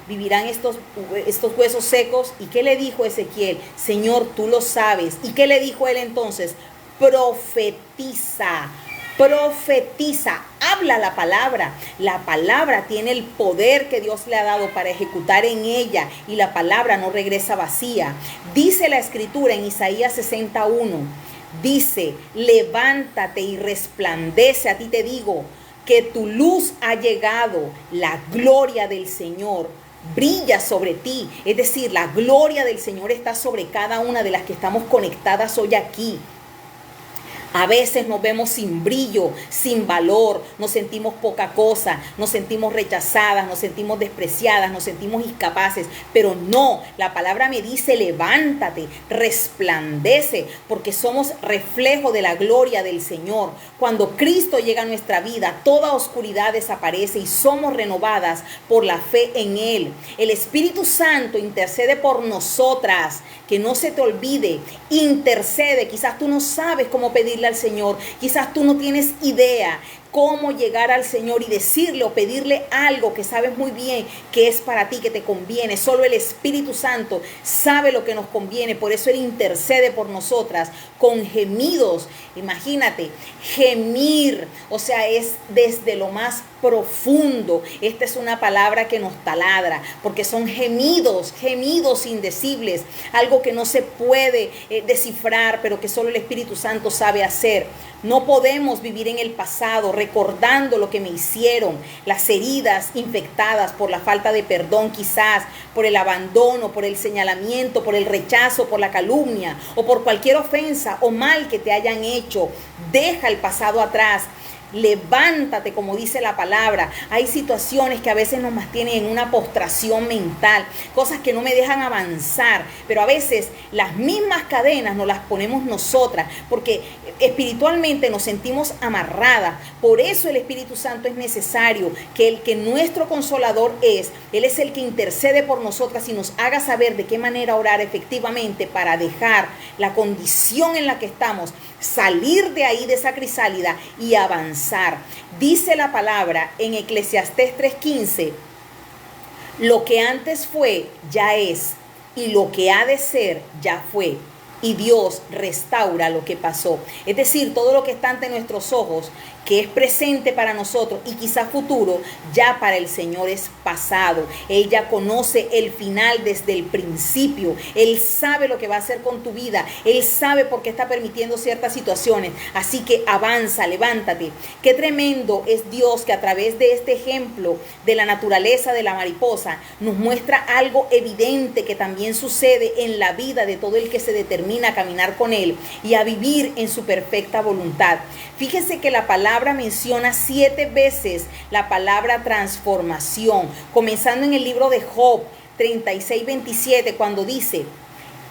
¿vivirán estos huesos secos? ¿Y qué le dijo Ezequiel? Señor, tú lo sabes. ¿Y qué le dijo él entonces? Profetiza. Profetiza, habla la palabra. La palabra tiene el poder que Dios le ha dado para ejecutar en ella, y la palabra no regresa vacía. Dice la escritura en Isaías 61, dice, levántate y resplandece, a ti te digo, que tu luz ha llegado, la gloria del Señor brilla sobre ti. Es decir, la gloria del Señor está sobre cada una de las que estamos conectadas hoy aquí. A veces nos vemos sin brillo, sin valor, nos sentimos poca cosa, nos sentimos rechazadas, nos sentimos despreciadas, nos sentimos incapaces. Pero no, la palabra me dice levántate, resplandece, porque somos reflejo de la gloria del Señor. Cuando Cristo llega a nuestra vida, toda oscuridad desaparece y somos renovadas por la fe en Él. El Espíritu Santo intercede por nosotras. Que no se te olvide, intercede. Quizás tú no sabes cómo pedirle al Señor, quizás tú no tienes idea cómo llegar al Señor y decirle o pedirle algo que sabes muy bien que es para ti, que te conviene. Solo el Espíritu Santo sabe lo que nos conviene, por eso Él intercede por nosotras con gemidos. Imagínate, gemir, o sea, es desde lo más profundo. Esta es una palabra que nos taladra, porque son gemidos, gemidos indecibles, algo que no se puede descifrar, pero que solo el Espíritu Santo sabe hacer. No podemos vivir en el pasado recordando lo que me hicieron, las heridas infectadas por la falta de perdón, quizás por el abandono, por el señalamiento, por el rechazo, por la calumnia o por cualquier ofensa o mal que te hayan hecho. Deja el pasado atrás. Levántate, como dice la palabra. Hay situaciones que a veces nos mantienen en una postración mental, cosas que no me dejan avanzar, pero a veces las mismas cadenas nos las ponemos nosotras, porque espiritualmente nos sentimos amarradas. Por eso el Espíritu Santo es necesario, que el que nuestro consolador es, Él es el que intercede por nosotras y nos haga saber de qué manera orar efectivamente para dejar la condición en la que estamos, salir de ahí, de esa crisálida, y avanzar. Dice la palabra en Eclesiastés 3:15, lo que antes fue ya es, y lo que ha de ser ya fue, y Dios restaura lo que pasó. Es decir, todo lo que está ante nuestros ojos, que es presente para nosotros y quizás futuro, ya para el Señor es pasado. Él ya conoce el final desde el principio. Él sabe lo que va a hacer con tu vida. Él sabe por qué está permitiendo ciertas situaciones. Así que avanza, levántate. Qué tremendo es Dios, que a través de este ejemplo de la naturaleza de la mariposa nos muestra algo evidente que también sucede en la vida de todo el que se determina determina a caminar con Él y a vivir en su perfecta voluntad. Fíjese que la palabra menciona 7 veces la palabra transformación, comenzando en el libro de Job 36:27, cuando dice: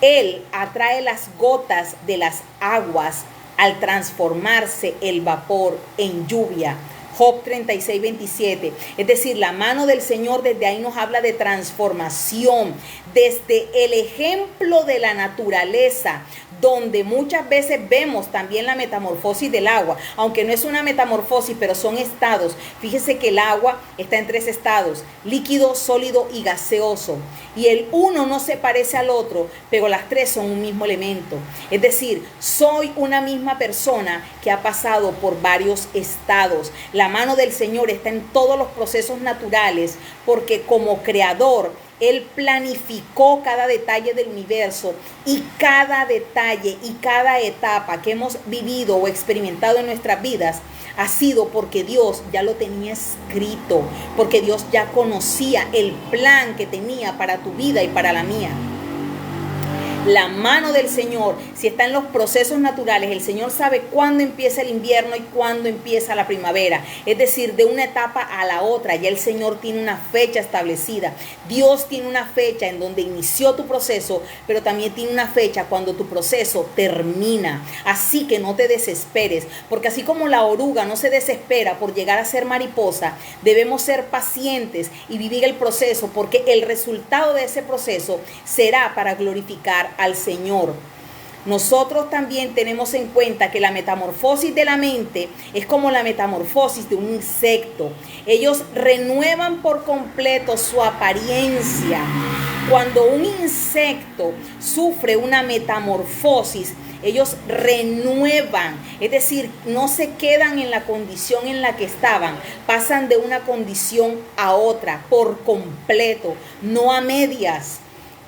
Él atrae las gotas de las aguas al transformarse el vapor en lluvia. Job 36:27. Es decir, la mano del Señor desde ahí nos habla de transformación, desde el ejemplo de la naturaleza, donde muchas veces vemos también la metamorfosis del agua, aunque no es una metamorfosis, pero son estados. Fíjese que el agua está en 3 estados: líquido, sólido y gaseoso. Y el uno no se parece al otro, pero las 3 son un mismo elemento. Es decir, soy una misma persona que ha pasado por varios estados. La mano del Señor está en todos los procesos naturales, porque como creador, Él planificó cada detalle del universo, y cada detalle y cada etapa que hemos vivido o experimentado en nuestras vidas ha sido porque Dios ya lo tenía escrito, porque Dios ya conocía el plan que tenía para tu vida y para la mía. La mano del Señor, si está en los procesos naturales, el Señor sabe cuándo empieza el invierno y cuándo empieza la primavera. Es decir, de una etapa a la otra, ya el Señor tiene una fecha establecida. Dios tiene una fecha en donde inició tu proceso, pero también tiene una fecha cuando tu proceso termina. Así que no te desesperes, porque así como la oruga no se desespera por llegar a ser mariposa, debemos ser pacientes y vivir el proceso, porque el resultado de ese proceso será para glorificar al Señor. Nosotros también tenemos en cuenta que la metamorfosis de la mente es como la metamorfosis de un insecto. Ellos renuevan por completo su apariencia. Cuando un insecto sufre una metamorfosis, ellos renuevan, es decir, no se quedan en la condición en la que estaban, pasan de una condición a otra por completo, no a medias,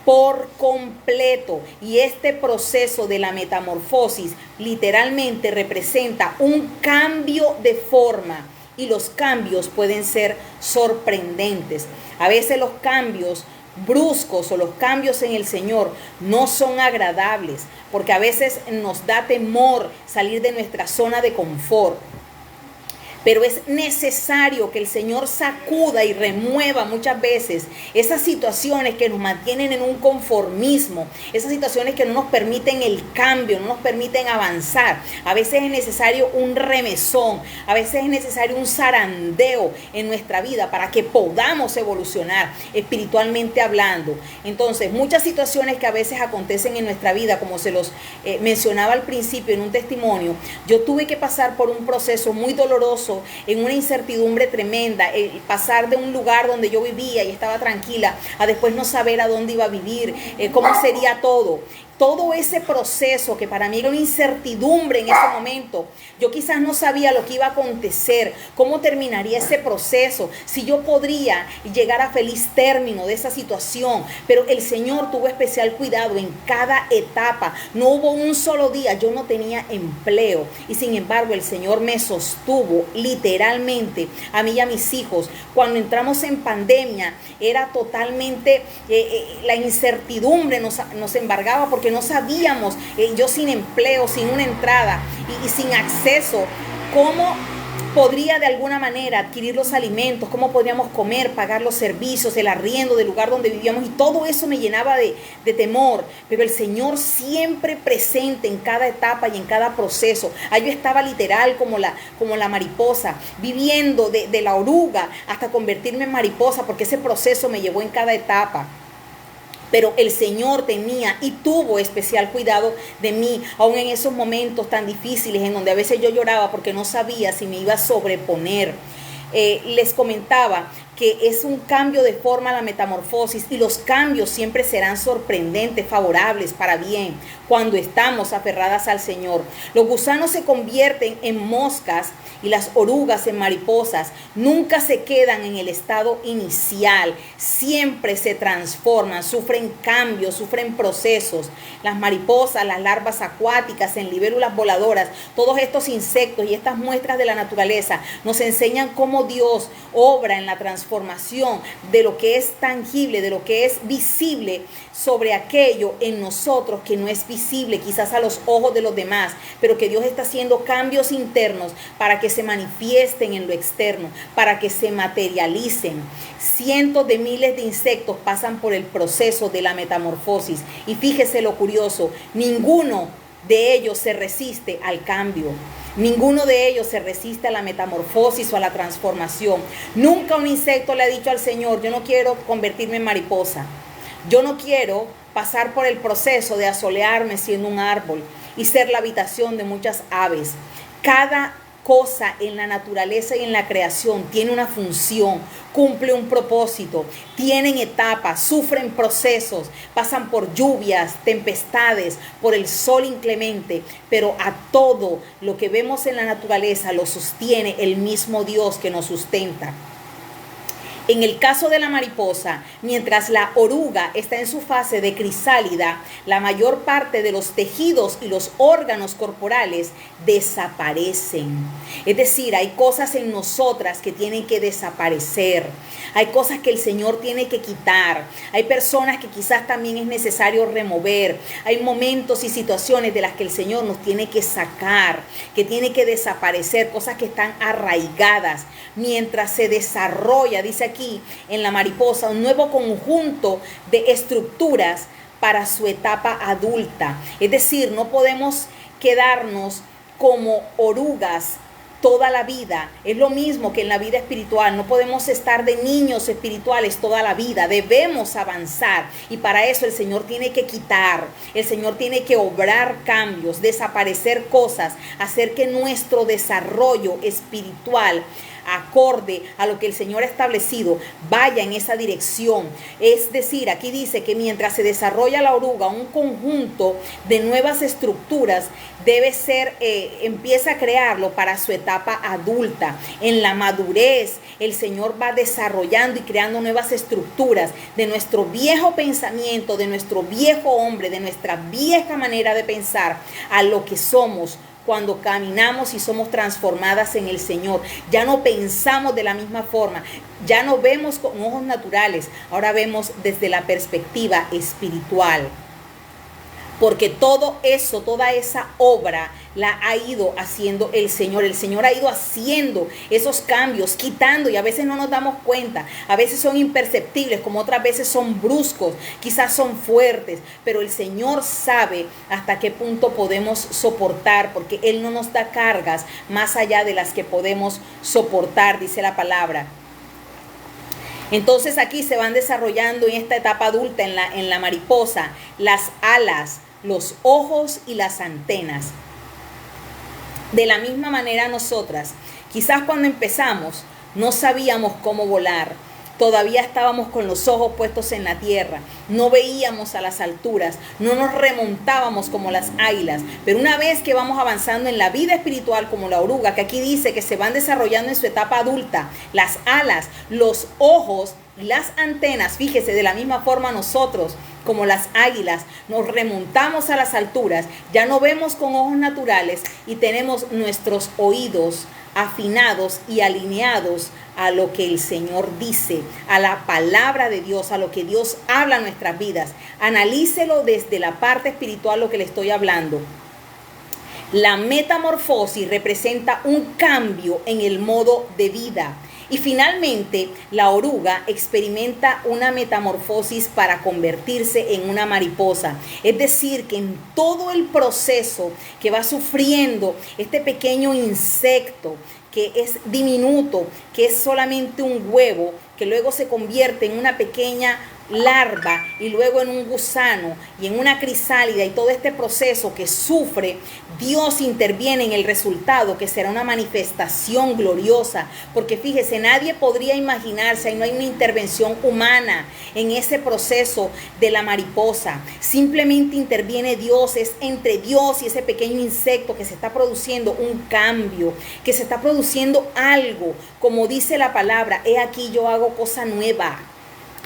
por completo. Y este proceso de la metamorfosis literalmente representa un cambio de forma, y los cambios pueden ser sorprendentes. A veces los cambios bruscos o los cambios en el Señor no son agradables, porque a veces nos da temor salir de nuestra zona de confort. Pero es necesario que el Señor sacuda y remueva muchas veces esas situaciones que nos mantienen en un conformismo, esas situaciones que no nos permiten el cambio, no nos permiten avanzar. A veces es necesario un remesón, a veces es necesario un zarandeo en nuestra vida para que podamos evolucionar espiritualmente hablando. Entonces, muchas situaciones que a veces acontecen en nuestra vida, como se los mencionaba al principio en un testimonio, yo tuve que pasar por un proceso muy doloroso, en una incertidumbre tremenda, el pasar de un lugar donde yo vivía y estaba tranquila a después no saber a dónde iba a vivir, cómo sería todo. Todo ese proceso que para mí era una incertidumbre en ese momento. Yo quizás no sabía lo que iba a acontecer, cómo terminaría ese proceso, si yo podría llegar a feliz término de esa situación. Pero el Señor tuvo especial cuidado en cada etapa. No hubo un solo día, yo no tenía empleo. Y sin embargo el Señor me sostuvo literalmente a mí y a mis hijos. Cuando entramos en pandemia era totalmente, la incertidumbre nos embargaba, porque no sabíamos, yo sin empleo, sin una entrada y sin acceso, cómo podría de alguna manera adquirir los alimentos, cómo podríamos comer, pagar los servicios, el arriendo del lugar donde vivíamos, y todo eso me llenaba de temor. Pero el Señor siempre presente en cada etapa y en cada proceso. Ahí yo estaba literal como la mariposa, viviendo de la oruga hasta convertirme en mariposa, porque ese proceso me llevó en cada etapa. Pero el Señor tenía y tuvo especial cuidado de mí, aún en esos momentos tan difíciles en donde a veces yo lloraba porque no sabía si me iba a sobreponer. Les comentaba que es un cambio de forma, la metamorfosis, y los cambios siempre serán sorprendentes, favorables, para bien, cuando estamos aferradas al Señor. Los gusanos se convierten en moscas y las orugas en mariposas. Nunca se quedan en el estado inicial, siempre se transforman, sufren cambios, sufren procesos. Las mariposas, las larvas acuáticas, en libélulas voladoras, todos estos insectos y estas muestras de la naturaleza nos enseñan cómo Dios obra en la transformación transformación de lo que es tangible, de lo que es visible sobre aquello en nosotros que no es visible quizás a los ojos de los demás, pero que Dios está haciendo cambios internos para que se manifiesten en lo externo, para que se materialicen. Cientos de miles de insectos pasan por el proceso de la metamorfosis y fíjese lo curioso, ninguno de ellos se resiste al cambio. Ninguno de ellos se resiste a la metamorfosis o a la transformación. Nunca un insecto le ha dicho al Señor, yo no quiero convertirme en mariposa. Yo no quiero pasar por el proceso de asolearme siendo un árbol y ser la habitación de muchas aves. Cada cosa en la naturaleza y en la creación tiene una función, cumple un propósito, tienen etapas, sufren procesos, pasan por lluvias, tempestades, por el sol inclemente, pero a todo lo que vemos en la naturaleza lo sostiene el mismo Dios que nos sustenta. En el caso de la mariposa, mientras la oruga está en su fase de crisálida, la mayor parte de los tejidos y los órganos corporales desaparecen. Es decir, hay cosas en nosotras que tienen que desaparecer. Hay cosas que el Señor tiene que quitar. Hay personas que quizás también es necesario remover. Hay momentos y situaciones de las que el Señor nos tiene que sacar, que tiene que desaparecer, cosas que están arraigadas. Mientras se desarrolla, dice aquí en la mariposa, un nuevo conjunto de estructuras para su etapa adulta. Es decir, no podemos quedarnos como orugas toda la vida. Es lo mismo que en la vida espiritual. No podemos estar de niños espirituales toda la vida. Debemos avanzar. Y para eso el Señor tiene que quitar. El Señor tiene que obrar cambios, desaparecer cosas, hacer que nuestro desarrollo espiritual, acorde a lo que el Señor ha establecido, vaya en esa dirección. Es decir, aquí dice que mientras se desarrolla la oruga, un conjunto de nuevas estructuras debe ser, empieza a crearlo para su etapa adulta. En la madurez, el Señor va desarrollando y creando nuevas estructuras de nuestro viejo pensamiento, de nuestro viejo hombre, de nuestra vieja manera de pensar, a lo que somos cuando caminamos y somos transformadas en el Señor. Ya no pensamos de la misma forma, ya no vemos con ojos naturales, ahora vemos desde la perspectiva espiritual. Porque todo eso, toda esa obra la ha ido haciendo el Señor. El Señor ha ido haciendo esos cambios, quitando, y a veces no nos damos cuenta. A veces son imperceptibles, como otras veces son bruscos, quizás son fuertes. Pero el Señor sabe hasta qué punto podemos soportar, porque Él no nos da cargas más allá de las que podemos soportar, dice la palabra. Entonces aquí se van desarrollando en esta etapa adulta, en la mariposa, las alas, los ojos y las antenas. De la misma manera nosotras, quizás cuando empezamos no sabíamos cómo volar, todavía estábamos con los ojos puestos en la tierra, no veíamos a las alturas, no nos remontábamos como las águilas, pero una vez que vamos avanzando en la vida espiritual como la oruga, que aquí dice que se van desarrollando en su etapa adulta, las alas, los ojos y las antenas, fíjese, de la misma forma nosotros, como las águilas, nos remontamos a las alturas, ya no vemos con ojos naturales y tenemos nuestros oídos afinados y alineados a lo que el Señor dice, a la palabra de Dios, a lo que Dios habla en nuestras vidas. Analícelo desde la parte espiritual lo que le estoy hablando. La metamorfosis representa un cambio en el modo de vida. Y finalmente, la oruga experimenta una metamorfosis para convertirse en una mariposa. Es decir, que en todo el proceso que va sufriendo este pequeño insecto, que es diminuto, que es solamente un huevo, que luego se convierte en una pequeña larva y luego en un gusano y en una crisálida, y todo este proceso que sufre, Dios interviene en el resultado, que será una manifestación gloriosa, porque fíjese, nadie podría imaginarse, ahí no hay una intervención humana en ese proceso de la mariposa, simplemente interviene Dios. Es entre Dios y ese pequeño insecto que se está produciendo un cambio, que se está produciendo algo, como dice la palabra, he aquí yo hago cosa nueva.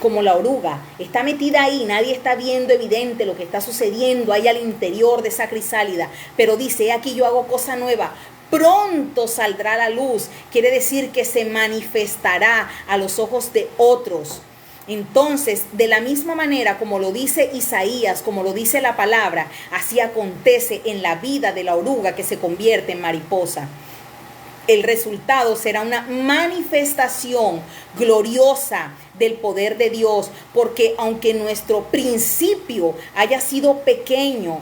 Como la oruga, está metida ahí, nadie está viendo evidente lo que está sucediendo ahí al interior de esa crisálida, pero dice, aquí yo hago cosa nueva, pronto saldrá a la luz. Quiere decir que se manifestará a los ojos de otros. Entonces, de la misma manera como lo dice Isaías, como lo dice la palabra, así acontece en la vida de la oruga que se convierte en mariposa. El resultado será una manifestación gloriosa del poder de Dios, porque aunque nuestro principio haya sido pequeño,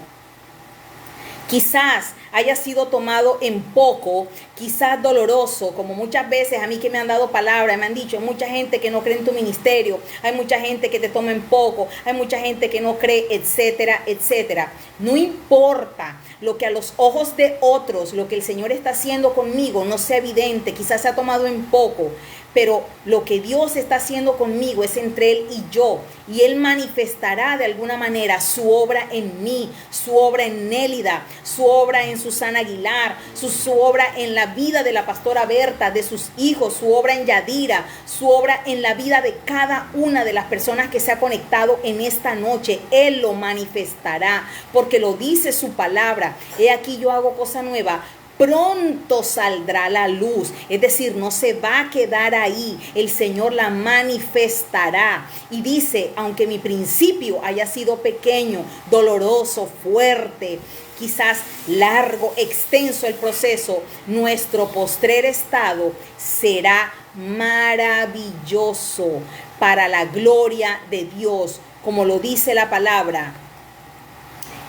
quizás haya sido tomado en poco, quizás doloroso, como muchas veces a mí que me han dado palabras, me han dicho, hay mucha gente que no cree en tu ministerio, hay mucha gente que te toma en poco, hay mucha gente que no cree, etcétera, etcétera. No importa lo que a los ojos de otros, lo que el Señor está haciendo conmigo no sea evidente, quizás se ha tomado en poco, pero lo que Dios está haciendo conmigo es entre Él y yo, y Él manifestará de alguna manera su obra en mí, su obra en Nélida, su obra en Susana Aguilar, su obra en la vida de la pastora Berta, de sus hijos, su obra en Yadira, su obra en la vida de cada una de las personas que se ha conectado en esta noche. Él lo manifestará, porque lo dice su palabra. He aquí yo hago cosa nueva. Pronto saldrá la luz, es decir, no se va a quedar ahí, el Señor la manifestará. Y dice, aunque mi principio haya sido pequeño, doloroso, fuerte, quizás largo, extenso el proceso, nuestro postrer estado será maravilloso para la gloria de Dios, como lo dice la palabra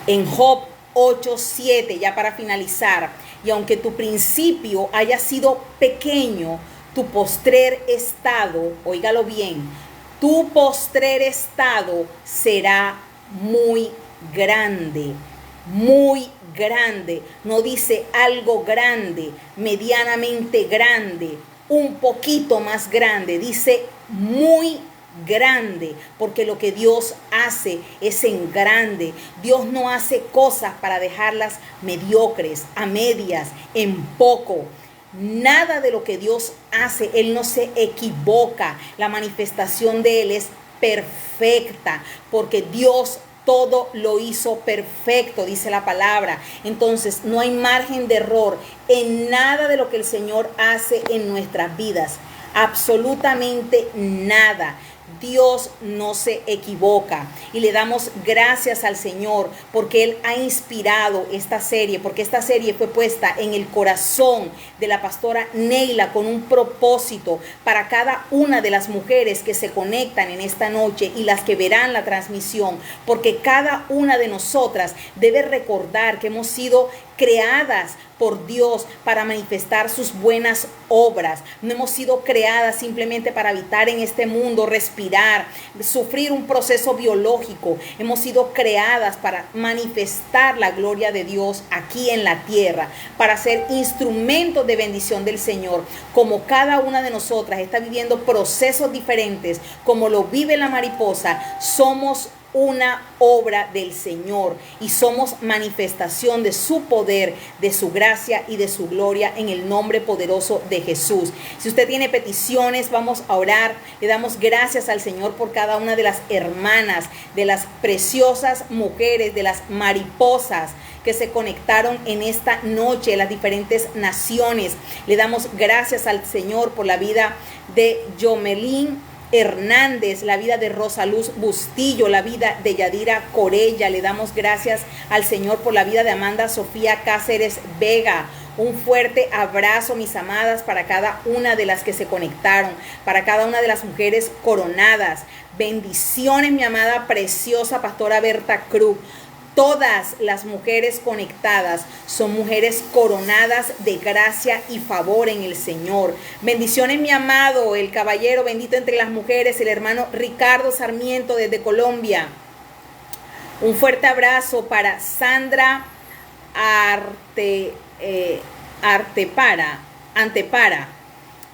en Job 8:7, ya para finalizar. Y aunque tu principio haya sido pequeño, tu postrer estado, óigalo bien, tu postrer estado será muy grande, muy grande. No dice algo grande, medianamente grande, un poquito más grande, dice muy grande, porque lo que Dios hace es en grande. Dios no hace cosas para dejarlas mediocres, a medias, en poco. Nada de lo que Dios hace, Él no se equivoca. La manifestación de Él es perfecta, porque Dios todo lo hizo perfecto, dice la palabra. Entonces no hay margen de error en nada de lo que el Señor hace en nuestras vidas. Absolutamente nada. Dios no se equivoca, y le damos gracias al Señor porque Él ha inspirado esta serie, porque esta serie fue puesta en el corazón de la pastora Neila con un propósito para cada una de las mujeres que se conectan en esta noche y las que verán la transmisión, porque cada una de nosotras debe recordar que hemos sido creadas por Dios para manifestar sus buenas obras. No hemos sido creadas simplemente para habitar en este mundo, respirar, sufrir un proceso biológico. Hemos sido creadas para manifestar la gloria de Dios aquí en la tierra, para ser instrumentos de bendición del Señor. Como cada una de nosotras está viviendo procesos diferentes, como lo vive la mariposa, somos una obra del Señor y somos manifestación de su poder, de su gracia y de su gloria en el nombre poderoso de Jesús. Si usted tiene peticiones, vamos a orar. Le damos gracias al Señor por cada una de las hermanas, de las preciosas mujeres, de las mariposas que se conectaron en esta noche de las diferentes naciones. Le damos gracias al Señor por la vida de Yomelín Hernández, la vida de Rosa Luz Bustillo, la vida de Yadira Corella. Le damos gracias al Señor por la vida de Amanda Sofía Cáceres Vega. Un fuerte abrazo, mis amadas, para cada una de las que se conectaron, para cada una de las mujeres coronadas. Bendiciones, mi amada preciosa pastora Berta Cruz. Todas las mujeres conectadas son mujeres coronadas de gracia y favor en el Señor. Bendiciones, mi amado, el caballero bendito entre las mujeres, el hermano Ricardo Sarmiento desde Colombia. Un fuerte abrazo para Sandra Antepara.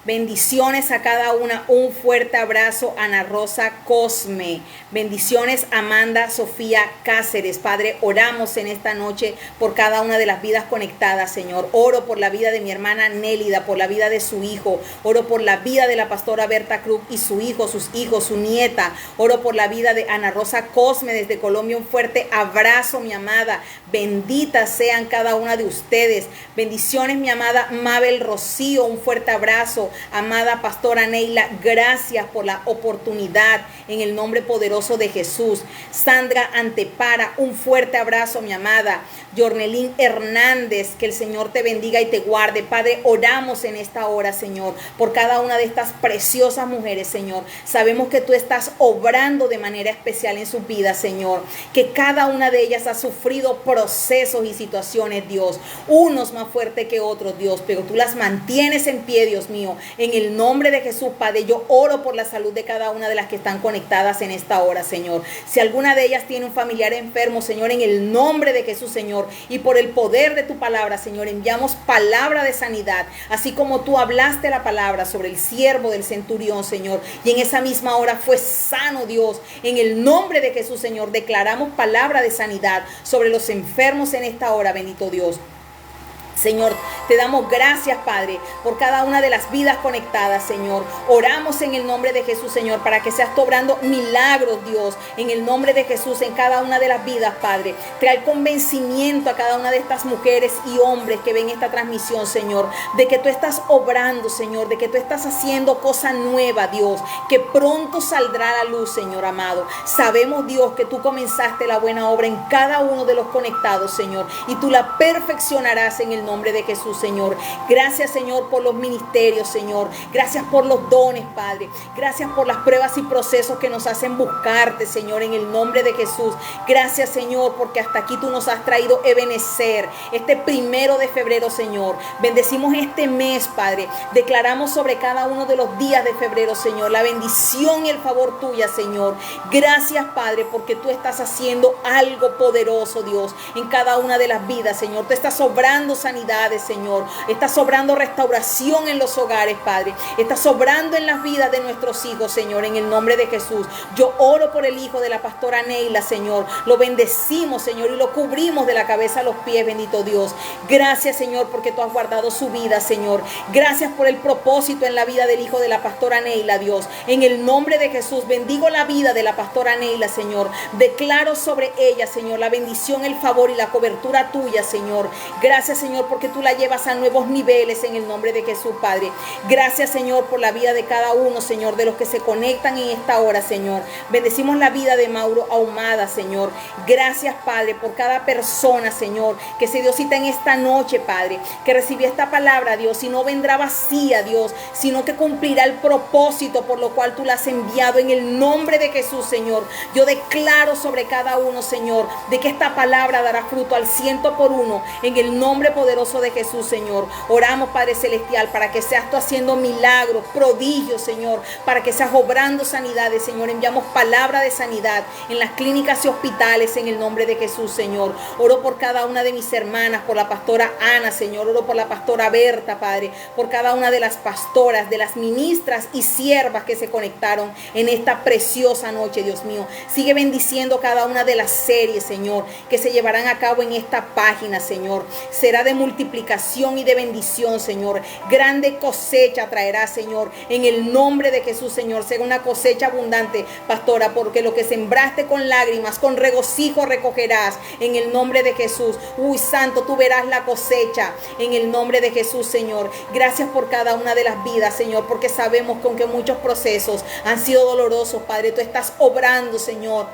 Bendiciones a cada una, un fuerte abrazo, Ana Rosa Cosme. Bendiciones, Amanda Sofía Cáceres. Padre, oramos en esta noche por cada una de las vidas conectadas, Señor. Oro por la vida de mi hermana Nélida, por la vida de su hijo. Oro por la vida de la pastora Berta Cruz y su hijo, sus hijos, su nieta. Oro por la vida de Ana Rosa Cosme desde Colombia. Un fuerte abrazo, mi amada. Benditas sean cada una de ustedes. Bendiciones, mi amada Mabel Rocío. Un fuerte abrazo. Amada pastora Neila, gracias por la oportunidad en el nombre poderoso de Jesús. Sandra Antepara, un fuerte abrazo, mi amada. Yornelín Hernández, que el Señor te bendiga y te guarde. Padre, oramos en esta hora, Señor, por cada una de estas preciosas mujeres, Señor. Sabemos que tú estás obrando de manera especial en sus vidas, Señor. Que cada una de ellas ha sufrido procesos y situaciones, Dios. Unos más fuertes que otros, Dios, pero tú las mantienes en pie, Dios mío. En el nombre de Jesús, Padre, yo oro por la salud de cada una de las que están conectadas en esta hora, Señor. Si alguna de ellas tiene un familiar enfermo, Señor, en el nombre de Jesús, Señor, y por el poder de tu palabra, Señor, enviamos palabra de sanidad, así como tú hablaste la palabra sobre el siervo del centurión, Señor, y en esa misma hora fue sano, Dios. En el nombre de Jesús, Señor, declaramos palabra de sanidad sobre los enfermos en esta hora, bendito Dios. Señor, te damos gracias, Padre, por cada una de las vidas conectadas, Señor. Oramos en el nombre de Jesús, Señor, para que seas obrando milagros, Dios, en el nombre de Jesús, en cada una de las vidas, Padre. Trae convencimiento a cada una de estas mujeres y hombres que ven esta transmisión, Señor, de que tú estás obrando, Señor, de que tú estás haciendo cosa nueva, Dios, que pronto saldrá a la luz, Señor amado. Sabemos, Dios, que tú comenzaste la buena obra en cada uno de los conectados, Señor, y tú la perfeccionarás en el nombre de Jesús, Señor. Gracias, Señor, por los ministerios, Señor. Gracias por los dones, Padre. Gracias por las pruebas y procesos que nos hacen buscarte, Señor, en el nombre de Jesús. Gracias, Señor, porque hasta aquí tú nos has traído Ebenecer, este 1 de febrero, Señor. Bendecimos este mes, Padre. Declaramos sobre cada uno de los días de febrero, Señor, la bendición y el favor tuya, Señor. Gracias, Padre, porque tú estás haciendo algo poderoso, Dios, en cada una de las vidas, Señor. Tú estás obrando sanidades, Señor. Está sobrando restauración en los hogares, Padre. Está sobrando en las vidas de nuestros hijos, Señor, en el nombre de Jesús. Yo oro por el hijo de la pastora Neila, Señor. Lo bendecimos, Señor, y lo cubrimos de la cabeza a los pies, bendito Dios. Gracias, Señor, porque tú has guardado su vida, Señor. Gracias por el propósito en la vida del hijo de la pastora Neila, Dios. En el nombre de Jesús, bendigo la vida de la pastora Neila, Señor. Declaro sobre ella, Señor, la bendición, el favor y la cobertura tuya, Señor. Gracias, Señor, porque tú la llevas a nuevos niveles en el nombre de Jesús, Padre. Gracias, Señor, por la vida de cada uno, Señor, de los que se conectan en esta hora, Señor. Bendecimos la vida de Mauro Ahumada, Señor. Gracias, Padre, por cada persona, Señor, que se dio cita en esta noche, Padre, que recibió esta palabra, Dios, y no vendrá vacía, Dios, sino que cumplirá el propósito por lo cual tú la has enviado en el nombre de Jesús, Señor. Yo declaro sobre cada uno, Señor, de que esta palabra dará fruto al 100% en el nombre poderoso de Jesús, Señor. Oramos, Padre Celestial, para que seas tú haciendo milagros, prodigios, Señor, para que seas obrando sanidades, Señor. Enviamos palabra de sanidad en las clínicas y hospitales en el nombre de Jesús, Señor. Oro por cada una de mis hermanas, por la pastora Ana, Señor. Oro por la pastora Berta, Padre, por cada una de las pastoras, de las ministras y siervas que se conectaron en esta preciosa noche, Dios mío. Sigue bendiciendo cada una de las series, Señor, que se llevarán a cabo en esta página, Señor. Será de multiplicación y de bendición, Señor. Grande cosecha traerá, Señor, en el nombre de Jesús, Señor. Será una cosecha abundante, pastora, porque lo que sembraste con lágrimas, con regocijo recogerás en el nombre de Jesús. Uy, santo, tú verás la cosecha en el nombre de Jesús, Señor. Gracias por cada una de las vidas, Señor, porque sabemos que aunque muchos procesos han sido dolorosos, Padre, tú estás obrando, Señor.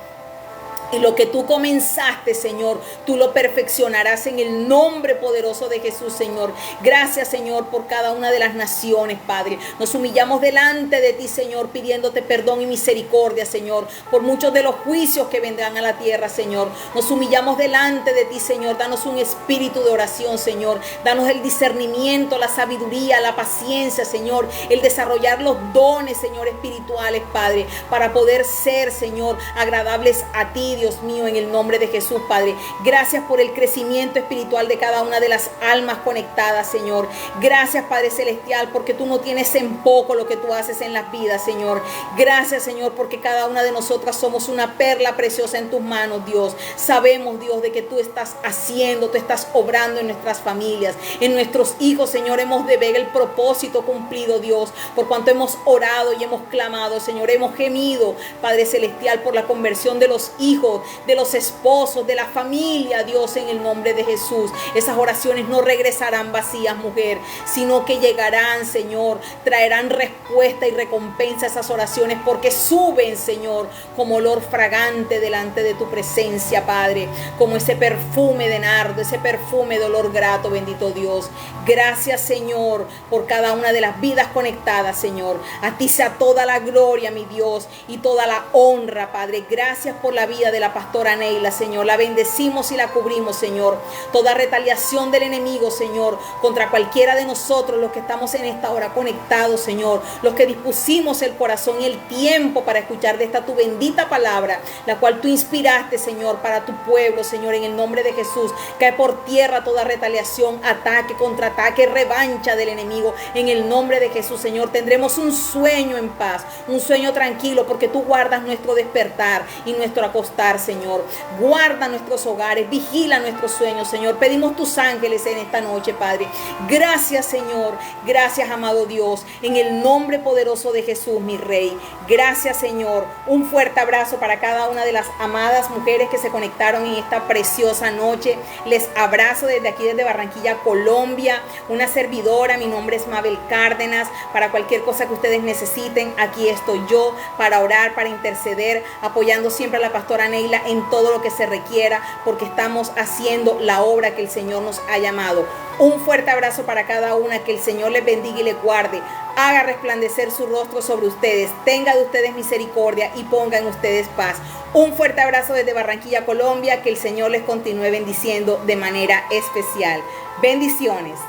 Y lo que tú comenzaste, Señor, tú lo perfeccionarás en el nombre poderoso de Jesús, Señor. Gracias, Señor, por cada una de las naciones, Padre. Nos humillamos delante de ti, Señor, pidiéndote perdón y misericordia, Señor, por muchos de los juicios que vendrán a la tierra, Señor. Nos humillamos delante de ti, Señor. Danos un espíritu de oración, Señor. Danos el discernimiento, la sabiduría, la paciencia, Señor. El desarrollar los dones, Señor, espirituales, Padre, para poder ser, Señor, agradables a ti, Dios mío, en el nombre de Jesús, Padre. Gracias por el crecimiento espiritual de cada una de las almas conectadas, Señor. Gracias, Padre Celestial, porque tú no tienes en poco lo que tú haces en las vidas, Señor. Gracias, Señor, porque cada una de nosotras somos una perla preciosa en tus manos, Dios. Sabemos, Dios, de que tú estás haciendo, tú estás obrando en nuestras familias, en nuestros hijos, Señor. Hemos de ver el propósito cumplido, Dios, por cuanto hemos orado y hemos clamado, Señor. Hemos gemido, Padre Celestial, por la conversión de los hijos, de los esposos, de la familia, Dios, en el nombre de Jesús. Esas oraciones no regresarán vacías, mujer, sino que llegarán, Señor, traerán respuesta y recompensa a esas oraciones, porque suben, Señor, como olor fragante delante de tu presencia, Padre, como ese perfume de nardo, ese perfume de olor grato, bendito Dios. Gracias, Señor, por cada una de las vidas conectadas, Señor. A ti sea toda la gloria, mi Dios, y toda la honra, Padre. Gracias por la vida de la pastora Neila, Señor. La bendecimos y la cubrimos, Señor. Toda retaliación del enemigo, Señor, contra cualquiera de nosotros, los que estamos en esta hora conectados, Señor, los que dispusimos el corazón y el tiempo para escuchar de esta tu bendita palabra, la cual tú inspiraste, Señor, para tu pueblo, Señor, en el nombre de Jesús. Cae por tierra toda retaliación, ataque, contraataque, revancha del enemigo, en el nombre de Jesús, Señor. Tendremos un sueño en paz, un sueño tranquilo, porque tú guardas nuestro despertar y nuestro acostar, Señor. Guarda nuestros hogares, vigila nuestros sueños, Señor. Pedimos tus ángeles en esta noche, Padre. Gracias, Señor. Gracias, amado Dios, en el nombre poderoso de Jesús, mi Rey. Gracias, Señor. Un fuerte abrazo para cada una de las amadas mujeres que se conectaron en esta preciosa noche. Les abrazo desde aquí, desde Barranquilla, Colombia. Una servidora, mi nombre es Mabel Cárdenas. Para cualquier cosa que ustedes necesiten, aquí estoy yo para orar, para interceder, apoyando siempre a la pastora Neila en todo lo que se requiera, porque estamos haciendo la obra que el Señor nos ha llamado. Un fuerte abrazo para cada una. Que el Señor les bendiga y les guarde. Haga resplandecer su rostro sobre ustedes. Tenga de ustedes misericordia y ponga en ustedes paz. Un fuerte abrazo desde Barranquilla, Colombia. Que el Señor les continúe bendiciendo de manera especial. Bendiciones.